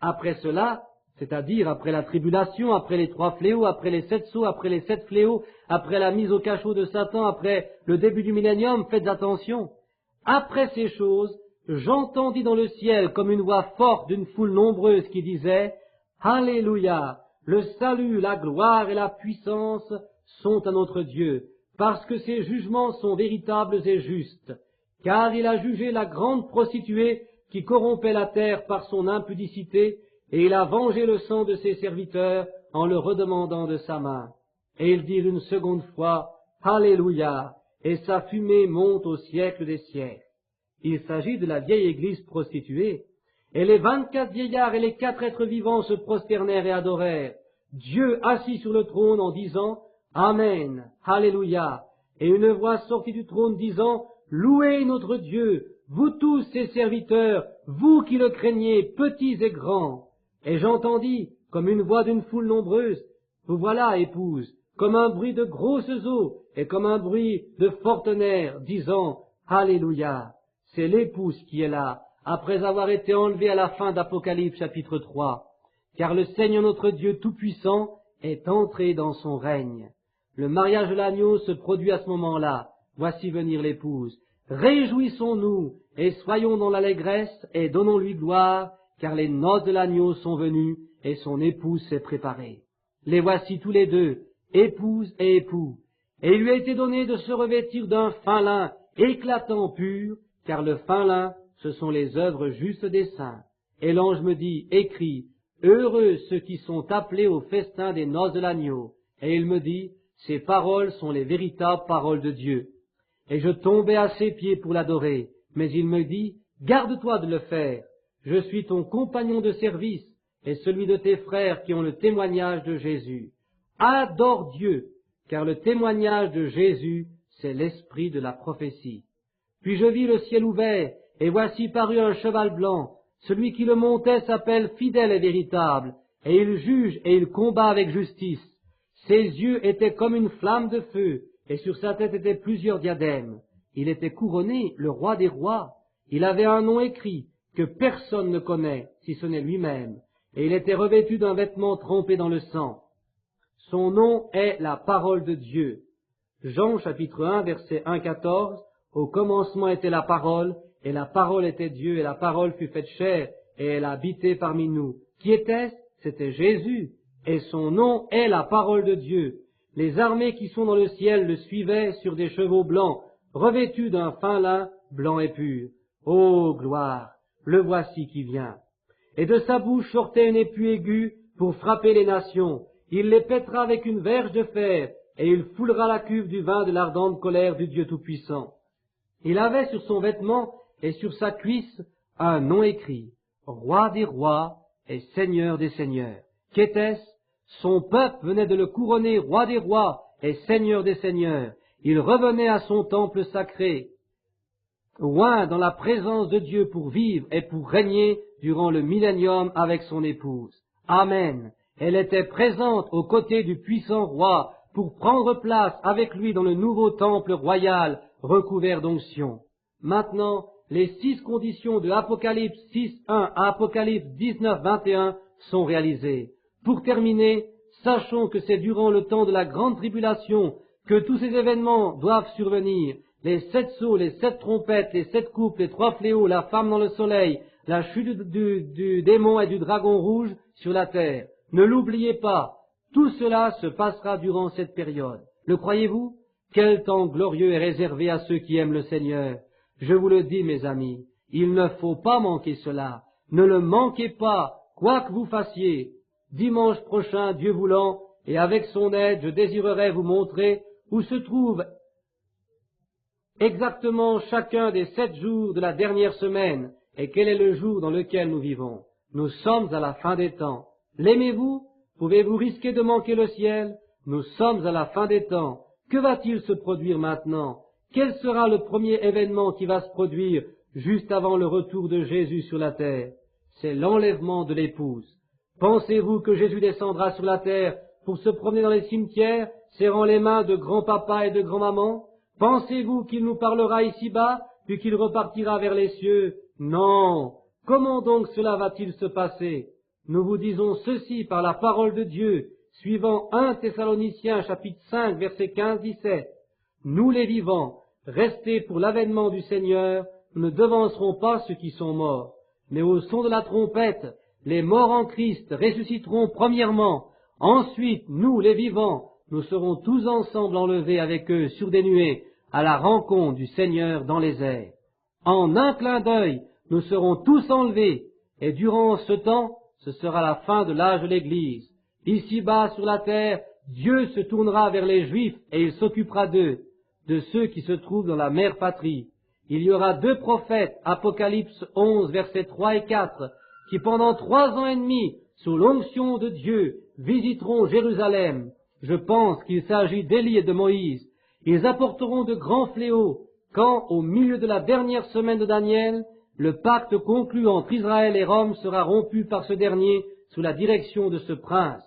Après cela, c'est-à-dire après la tribulation, après les 3 fléaux, après les 7 sceaux, après les 7 fléaux, après la mise au cachot de Satan, après le début du millénium, faites attention. Après ces choses, j'entendis dans le ciel comme une voix forte d'une foule nombreuse qui disait « Alléluia, le salut, la gloire et la puissance sont à notre Dieu, parce que ses jugements sont véritables et justes, car il a jugé la grande prostituée qui corrompait la terre par son impudicité, et il a vengé le sang de ses serviteurs en le redemandant de sa main. » Et ils dirent une seconde fois « Alléluia, et sa fumée monte au siècle des siècles. » Il s'agit de la vieille église prostituée. Et les 24 vieillards et les 4 êtres vivants se prosternèrent et adorèrent Dieu assis sur le trône en disant « Amen, Alléluia ». Et une voix sortit du trône disant « Louez notre Dieu, vous tous ses serviteurs, vous qui le craignez, petits et grands. » Et j'entendis, comme une voix d'une foule nombreuse, « Vous voilà, épouse, comme un bruit de grosses eaux et comme un bruit de fort tonnerre, disant « Alléluia ». C'est l'épouse qui est là, après avoir été enlevée à la fin d'Apocalypse chapitre 3. Car le Seigneur notre Dieu Tout-Puissant est entré dans son règne. Le mariage de l'agneau se produit à ce moment-là. Voici venir l'épouse. Réjouissons-nous et soyons dans l'allégresse et donnons-lui gloire, car les noces de l'agneau sont venues et son épouse s'est préparée. Les voici tous les deux, épouse et époux. Et il lui a été donné de se revêtir d'un fin lin éclatant pur, car le fin lin, ce sont les œuvres justes des saints. Et l'ange me dit, écris, heureux ceux qui sont appelés au festin des noces de l'agneau. Et il me dit, ces paroles sont les véritables paroles de Dieu. Et je tombai à ses pieds pour l'adorer, mais il me dit, garde-toi de le faire. Je suis ton compagnon de service et celui de tes frères qui ont le témoignage de Jésus. Adore Dieu, car le témoignage de Jésus, c'est l'esprit de la prophétie. Puis je vis le ciel ouvert, et voici parut un cheval blanc. Celui qui le montait s'appelle fidèle et véritable, et il juge et il combat avec justice. Ses yeux étaient comme une flamme de feu, et sur sa tête étaient plusieurs diadèmes. Il était couronné, le roi des rois. Il avait un nom écrit, que personne ne connaît, si ce n'est lui-même, et il était revêtu d'un vêtement trempé dans le sang. Son nom est la parole de Dieu. Jean chapitre 1, verset 1-14. Au commencement était la parole était Dieu, et la parole fut faite chair, et elle a habité parmi nous. Qui était-ce? C'était Jésus, et son nom est la parole de Dieu. Les armées qui sont dans le ciel le suivaient sur des chevaux blancs, revêtus d'un fin lin blanc et pur. Ô gloire! Le voici qui vient. Et de sa bouche sortait une épée aiguë pour frapper les nations. Il les pètera avec une verge de fer, et il foulera la cuve du vin de l'ardente colère du Dieu Tout-Puissant. Il avait sur son vêtement et sur sa cuisse un nom écrit, Roi des rois et Seigneur des seigneurs. Qu'était-ce? Son peuple venait de le couronner Roi des rois et Seigneur des seigneurs. Il revenait à son temple sacré, loin dans la présence de Dieu pour vivre et pour régner durant le millénium avec son épouse. Amen. Elle était présente aux côtés du puissant roi pour prendre place avec lui dans le nouveau temple royal recouvert d'onction. Maintenant, les 6 conditions de Apocalypse 6.1 à Apocalypse 19.21 sont réalisées. Pour terminer, sachons que c'est durant le temps de la grande tribulation que tous ces événements doivent survenir. Les 7 sceaux, les 7 trompettes, les 7 coupes, les 3 fléaux, la femme dans le soleil, la chute du démon et du dragon rouge sur la terre. Ne l'oubliez pas, tout cela se passera durant cette période. Le croyez-vous? Quel temps glorieux est réservé à ceux qui aiment le Seigneur. Je vous le dis, mes amis, il ne faut pas manquer cela. Ne le manquez pas, quoi que vous fassiez. Dimanche prochain, Dieu voulant, et avec son aide, je désirerai vous montrer où se trouve exactement chacun des 7 jours de la dernière semaine, et quel est le jour dans lequel nous vivons. Nous sommes à la fin des temps. L'aimez-vous? Pouvez-vous risquer de manquer le ciel? Nous sommes à la fin des temps. Que va-t-il se produire maintenant? Quel sera le premier événement qui va se produire juste avant le retour de Jésus sur la terre? C'est l'enlèvement de l'épouse. Pensez-vous que Jésus descendra sur la terre pour se promener dans les cimetières, serrant les mains de grand-papa et de grand-maman? Pensez-vous qu'il nous parlera ici-bas, puis qu'il repartira vers les cieux? Non. Comment donc cela va-t-il se passer? Nous vous disons ceci par la parole de Dieu, suivant 1 Thessaloniciens chapitre 5 versets 15-17. Nous les vivants, restés pour l'avènement du Seigneur, nous ne devancerons pas ceux qui sont morts. Mais au son de la trompette, les morts en Christ ressusciteront premièrement. Ensuite, nous les vivants, nous serons tous ensemble enlevés avec eux sur des nuées à la rencontre du Seigneur dans les airs. En un clin d'œil, nous serons tous enlevés, et durant ce temps, ce sera la fin de l'âge de l'Église. Ici-bas sur la terre, Dieu se tournera vers les Juifs et il s'occupera d'eux, de ceux qui se trouvent dans la mère patrie. Il y aura 2 prophètes, Apocalypse 11, versets 3 et 4, qui pendant 3 ans et demi, sous l'onction de Dieu, visiteront Jérusalem. Je pense qu'il s'agit d'Élie et de Moïse. Ils apporteront de grands fléaux, quand, au milieu de la dernière semaine de Daniel, le pacte conclu entre Israël et Rome sera rompu par ce dernier sous la direction de ce prince.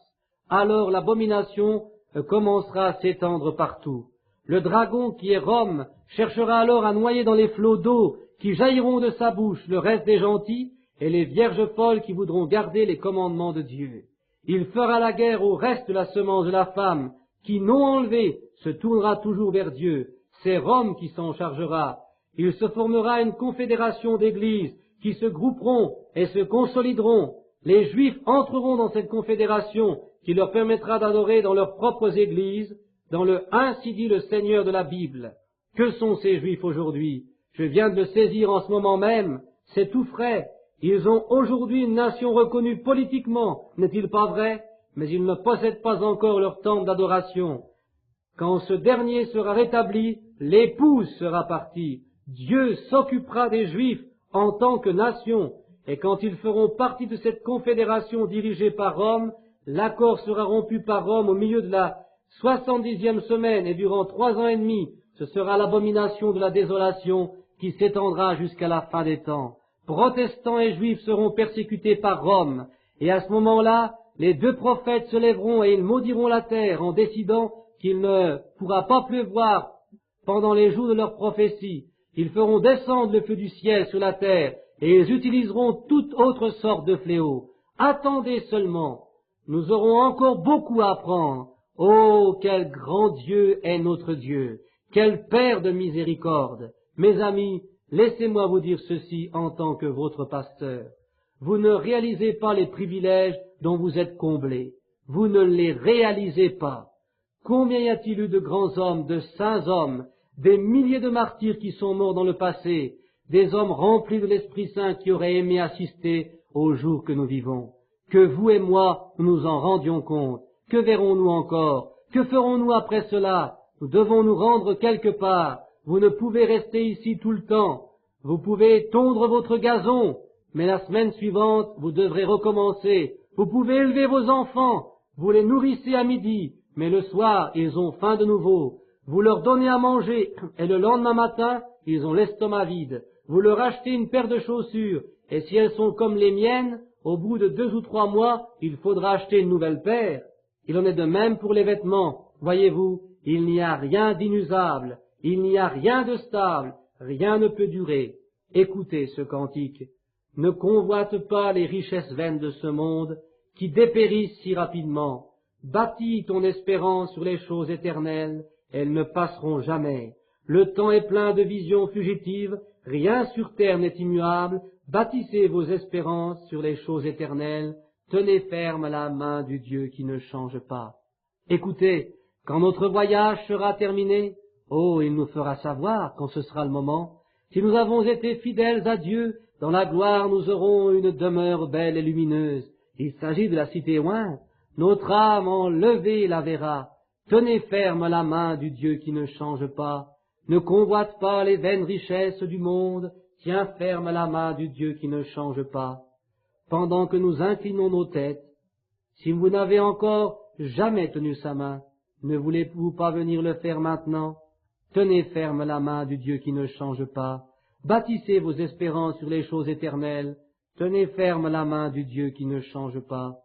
Alors l'abomination commencera à s'étendre partout. Le dragon qui est Rome cherchera alors à noyer dans les flots d'eau qui jailliront de sa bouche le reste des gentils et les vierges folles qui voudront garder les commandements de Dieu. Il fera la guerre au reste de la semence de la femme qui, non enlevée, se tournera toujours vers Dieu. C'est Rome qui s'en chargera. Il se formera une confédération d'églises qui se grouperont et se consolideront. Les Juifs entreront dans cette confédération qui leur permettra d'adorer dans leurs propres églises, dans le « Ainsi dit le Seigneur » de la Bible. Que sont ces Juifs aujourd'hui? Je viens de le saisir en ce moment même. C'est tout frais. Ils ont aujourd'hui une nation reconnue politiquement, n'est-il pas vrai? Mais ils ne possèdent pas encore leur temple d'adoration. Quand ce dernier sera rétabli, l'épouse sera partie. Dieu s'occupera des Juifs en tant que nation, et quand ils feront partie de cette confédération dirigée par Rome, l'accord sera rompu par Rome au milieu de la 70e semaine, et durant 3 ans et demi, ce sera l'abomination de la désolation qui s'étendra jusqu'à la fin des temps. Protestants et Juifs seront persécutés par Rome, et à ce moment-là, les 2 prophètes se lèveront et ils maudiront la terre en décidant qu'il ne pourra pas pleuvoir pendant les jours de leur prophétie. Ils feront descendre le feu du ciel sur la terre et ils utiliseront toute autre sorte de fléau. Attendez seulement, nous aurons encore beaucoup à apprendre. Oh, quel grand Dieu est notre Dieu, quel Père de miséricorde. Mes amis, laissez-moi vous dire ceci en tant que votre pasteur. Vous ne réalisez pas les privilèges dont vous êtes comblés. Vous ne les réalisez pas. Combien y a-t-il eu de grands hommes, de saints hommes, des milliers de martyrs qui sont morts dans le passé, des hommes remplis de l'Esprit Saint qui auraient aimé assister au jour que nous vivons. Que vous et moi, nous nous en rendions compte. Que verrons-nous encore? Que ferons-nous après cela? Nous devons nous rendre quelque part. Vous ne pouvez rester ici tout le temps. Vous pouvez tondre votre gazon, mais la semaine suivante, vous devrez recommencer. Vous pouvez élever vos enfants. Vous les nourrissez à midi, mais le soir, ils ont faim de nouveau. Vous leur donnez à manger, et le lendemain matin, ils ont l'estomac vide. Vous leur achetez une paire de chaussures, et si elles sont comme les miennes, au bout de 2 ou 3 mois, il faudra acheter une nouvelle paire. Il en est de même pour les vêtements. Voyez-vous, il n'y a rien d'inusable, il n'y a rien de stable, rien ne peut durer. Écoutez ce cantique. Ne convoite pas les richesses vaines de ce monde, qui dépérissent si rapidement. Bâtis ton espérance sur les choses éternelles, elles ne passeront jamais. Le temps est plein de visions fugitives, rien sur terre n'est immuable. Bâtissez vos espérances sur les choses éternelles, tenez ferme la main du Dieu qui ne change pas. Écoutez, quand notre voyage sera terminé, oh, il nous fera savoir quand ce sera le moment. Si nous avons été fidèles à Dieu, dans la gloire nous aurons une demeure belle et lumineuse. Il s'agit de la cité ointe. Notre âme enlevée la verra. Tenez ferme la main du Dieu qui ne change pas. Ne convoite pas les vaines richesses du monde. Tiens ferme la main du Dieu qui ne change pas. Pendant que nous inclinons nos têtes, si vous n'avez encore jamais tenu sa main, Ne voulez-vous pas venir le faire maintenant? Tenez ferme la main du Dieu qui ne change pas. Bâtissez vos espérances sur les choses éternelles. Tenez ferme la main du Dieu qui ne change pas.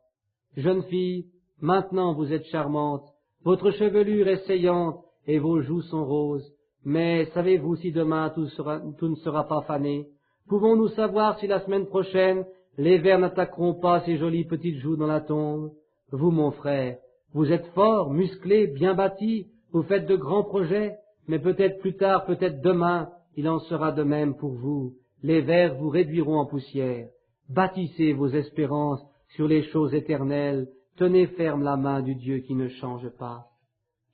Jeune fille, maintenant vous êtes charmante, votre chevelure est saillante et vos joues sont roses. Mais savez-vous si demain tout ne sera pas fané? Pouvons-nous savoir si la semaine prochaine les vers n'attaqueront pas ces jolies petites joues dans la tombe? Vous, mon frère, vous êtes fort, musclé, bien bâti, vous faites de grands projets, mais peut-être plus tard, peut-être demain, il en sera de même pour vous. Les vers vous réduiront en poussière. Bâtissez vos espérances sur les choses éternelles, tenez ferme la main du Dieu qui ne change pas.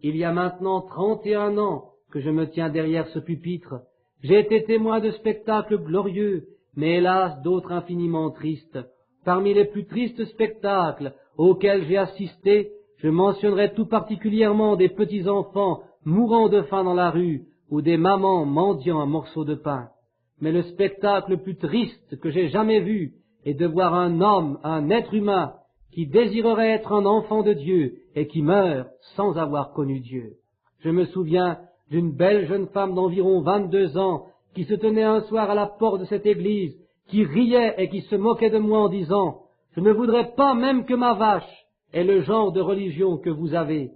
Il y a maintenant 31 ans que je me tiens derrière ce pupitre. J'ai été témoin de spectacles glorieux, mais hélas d'autres infiniment tristes. Parmi les plus tristes spectacles auxquels j'ai assisté, je mentionnerai tout particulièrement des petits enfants mourant de faim dans la rue, ou des mamans mendiant un morceau de pain. Mais le spectacle le plus triste que j'ai jamais vu est de voir un homme, un être humain, qui désirerait être un enfant de Dieu et qui meurt sans avoir connu Dieu. Je me souviens d'une belle jeune femme d'environ 22 ans qui se tenait un soir à la porte de cette église, qui riait et qui se moquait de moi en disant « Je ne voudrais pas même que ma vache ait le genre de religion que vous avez ».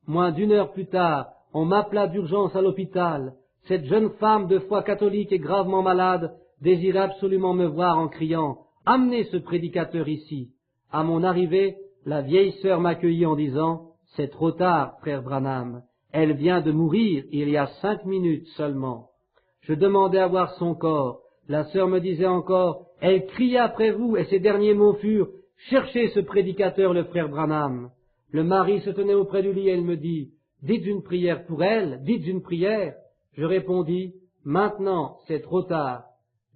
Moins d'une heure plus tard, on m'appela d'urgence à l'hôpital. Cette jeune femme de foi catholique et gravement malade désirait absolument me voir en criant « Amenez ce prédicateur ici ». À mon arrivée, la vieille sœur m'accueillit en disant « C'est trop tard, frère Branham. Elle vient de mourir il y a 5 minutes seulement. » Je demandais à voir son corps. La sœur me disait encore « Elle criait après vous et ses derniers mots furent « Cherchez ce prédicateur, le frère Branham. » Le mari se tenait auprès du lit et elle me dit « Dites une prière pour elle, dites une prière. » Je répondis « Maintenant, c'est trop tard. »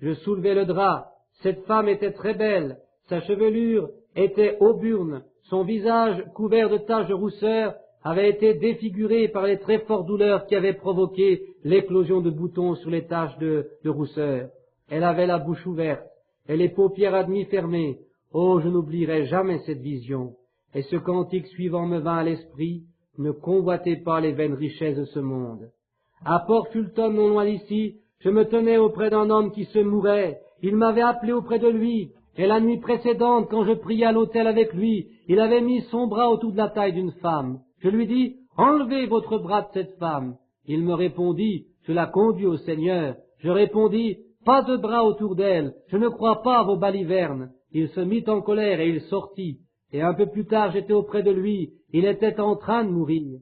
Je soulevai le drap. Cette femme était très belle. Sa chevelure était auburne. Son visage, couvert de taches de rousseur, avait été défiguré par les très fortes douleurs qui avaient provoqué l'éclosion de boutons sur les taches de rousseur. Elle avait la bouche ouverte et les paupières à demi fermées. Oh, je n'oublierai jamais cette vision. Et ce cantique suivant me vint à l'esprit, ne convoitez pas les vaines richesses de ce monde. À Port Fulton, non loin d'ici, je me tenais auprès d'un homme qui se mourait. Il m'avait appelé auprès de lui, et la nuit précédente, quand je priais à l'autel avec lui, il avait mis son bras autour de la taille d'une femme. Je lui dis, enlevez votre bras de cette femme. Il me répondit, je la conduis au Seigneur. Je répondis, pas de bras autour d'elle, je ne crois pas à vos balivernes. Il se mit en colère et il sortit. Et un peu plus tard, j'étais auprès de lui. Il était en train de mourir.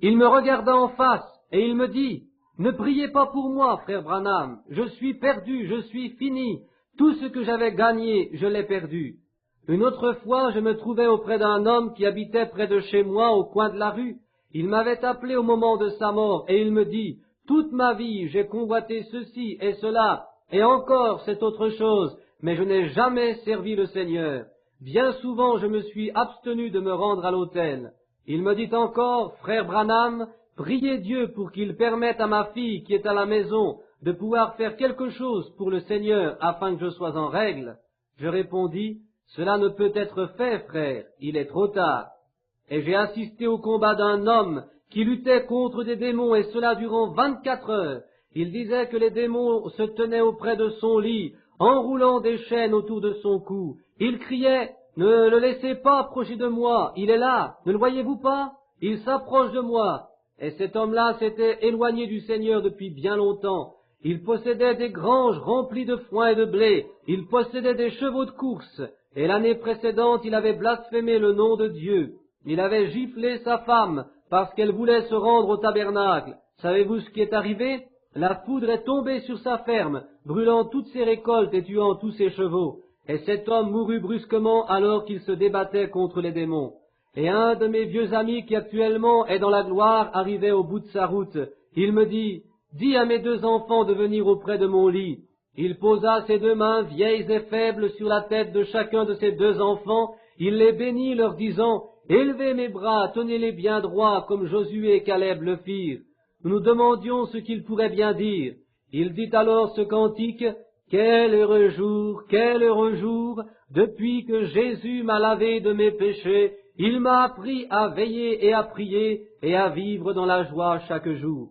Il me regarda en face et il me dit, ne priez pas pour moi, frère Branham. Je suis perdu, je suis fini. Tout ce que j'avais gagné, je l'ai perdu. Une autre fois, je me trouvais auprès d'un homme qui habitait près de chez moi, au coin de la rue. Il m'avait appelé au moment de sa mort et il me dit, toute ma vie, j'ai convoité ceci et cela, et encore cette autre chose, mais je n'ai jamais servi le Seigneur. Bien souvent, je me suis abstenu de me rendre à l'autel. Il me dit encore, frère Branham, priez Dieu pour qu'il permette à ma fille qui est à la maison de pouvoir faire quelque chose pour le Seigneur afin que je sois en règle. Je répondis, cela ne peut être fait, frère, il est trop tard. Et j'ai assisté au combat d'un homme qui luttait contre des démons, et cela durant 24 heures. Il disait que les démons se tenaient auprès de son lit, enroulant des chaînes autour de son cou. Il criait, ne le laissez pas approcher de moi, il est là, ne le voyez-vous pas? Il s'approche de moi. Et cet homme-là s'était éloigné du Seigneur depuis bien longtemps. Il possédait des granges remplies de foin et de blé, il possédait des chevaux de course, et l'année précédente il avait blasphémé le nom de Dieu. Il avait giflé sa femme parce qu'elle voulait se rendre au tabernacle. Savez-vous ce qui est arrivé? La foudre est tombée sur sa ferme, brûlant toutes ses récoltes et tuant tous ses chevaux. Et cet homme mourut brusquement alors qu'il se débattait contre les démons. Et un de mes vieux amis qui actuellement est dans la gloire arrivait au bout de sa route. Il me dit, dis à mes 2 enfants de venir auprès de mon lit. Il posa ses 2 mains vieilles et faibles sur la tête de chacun de ses 2 enfants. Il les bénit leur disant, élevez mes bras, tenez-les bien droits comme Josué et Caleb le firent. Nous nous demandions ce qu'il pourrait bien dire. Il dit alors ce cantique, quel heureux jour, depuis que Jésus m'a lavé de mes péchés Il m'a appris à veiller et à prier et à vivre dans la joie chaque jour.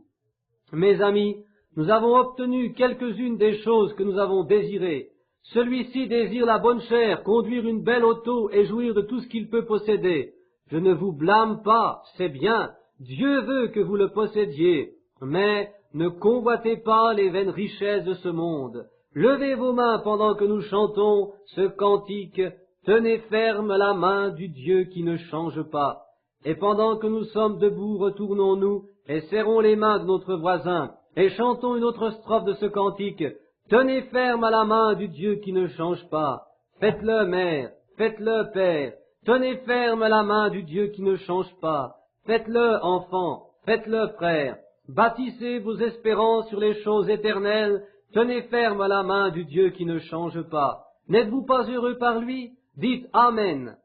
Mes amis, nous avons obtenu quelques-unes des choses que nous avons désirées. Celui-ci désire la bonne chair, conduire une belle auto et jouir de tout ce qu'il peut posséder. Je ne vous blâme pas, c'est bien, Dieu veut que vous le possédiez, mais ne convoitez pas les vaines richesses de ce monde. Levez vos mains pendant que nous chantons ce cantique, tenez ferme la main du Dieu qui ne change pas. Et pendant que nous sommes debout, retournons-nous et serrons les mains de notre voisin et chantons une autre strophe de ce cantique. Tenez ferme à la main du Dieu qui ne change pas. Faites-le, mère, faites-le, père. Tenez ferme à la main du Dieu qui ne change pas. Faites-le, enfant, faites-le, frère. Bâtissez vos espérances sur les choses éternelles. Tenez ferme à la main du Dieu qui ne change pas. N'êtes-vous pas heureux par lui? Dites Amen.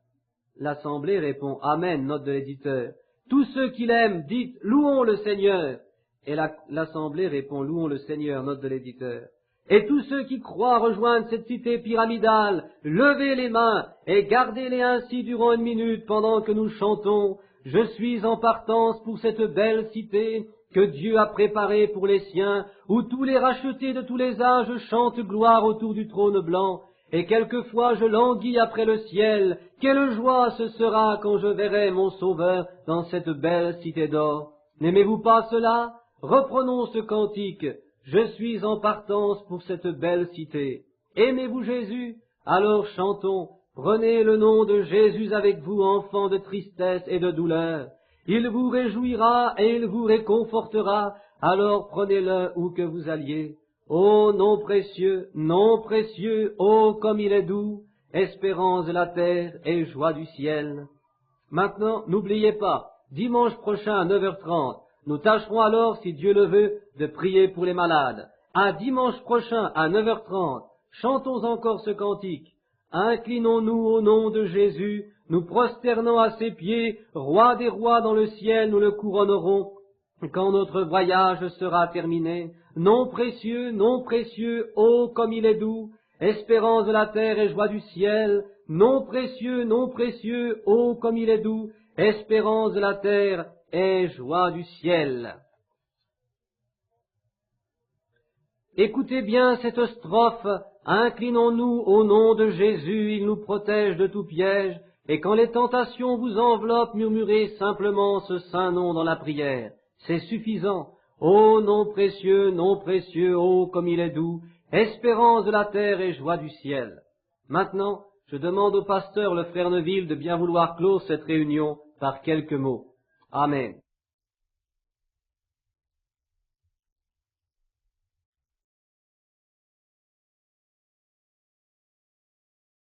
L'Assemblée répond Amen, note de l'éditeur. Tous ceux qui l'aiment, dites Louons le Seigneur. Et l'Assemblée répond Louons le Seigneur, note de l'éditeur. Et tous ceux qui croient rejoindre cette cité pyramidale, levez les mains et gardez-les ainsi durant une minute pendant que nous chantons. Je suis en partance pour cette belle cité que Dieu a préparée pour les siens, où tous les rachetés de tous les âges chantent gloire autour du trône blanc. Et quelquefois je languis après le ciel. Quelle joie ce sera quand je verrai mon Sauveur dans cette belle cité d'or. N'aimez-vous pas cela? Reprenons ce cantique. Je suis en partance pour cette belle cité. Aimez-vous Jésus? Alors chantons. Prenez le nom de Jésus avec vous, enfants de tristesse et de douleur. Il vous réjouira et il vous réconfortera. Alors prenez-le où que vous alliez. Ô nom précieux, ô comme il est doux, espérance de la terre et joie du ciel. Maintenant, n'oubliez pas, dimanche prochain à 9h30, nous tâcherons alors, si Dieu le veut, de prier pour les malades. À dimanche prochain à 9h30, chantons encore ce cantique. Inclinons-nous au nom de Jésus, nous prosternons à ses pieds, roi des rois dans le ciel, nous le couronnerons. Quand notre voyage sera terminé, nom précieux, ô comme il est doux, espérance de la terre et joie du ciel, nom précieux, ô comme il est doux, espérance de la terre et joie du ciel. Écoutez bien cette strophe, inclinons-nous au nom de Jésus, il nous protège de tout piège, et quand les tentations vous enveloppent, murmurez simplement ce saint nom dans la prière. C'est suffisant. Ô nom précieux, ô comme il est doux, espérance de la terre et joie du ciel. Maintenant, je demande au pasteur le frère Neville de bien vouloir clore cette réunion par quelques mots. Amen.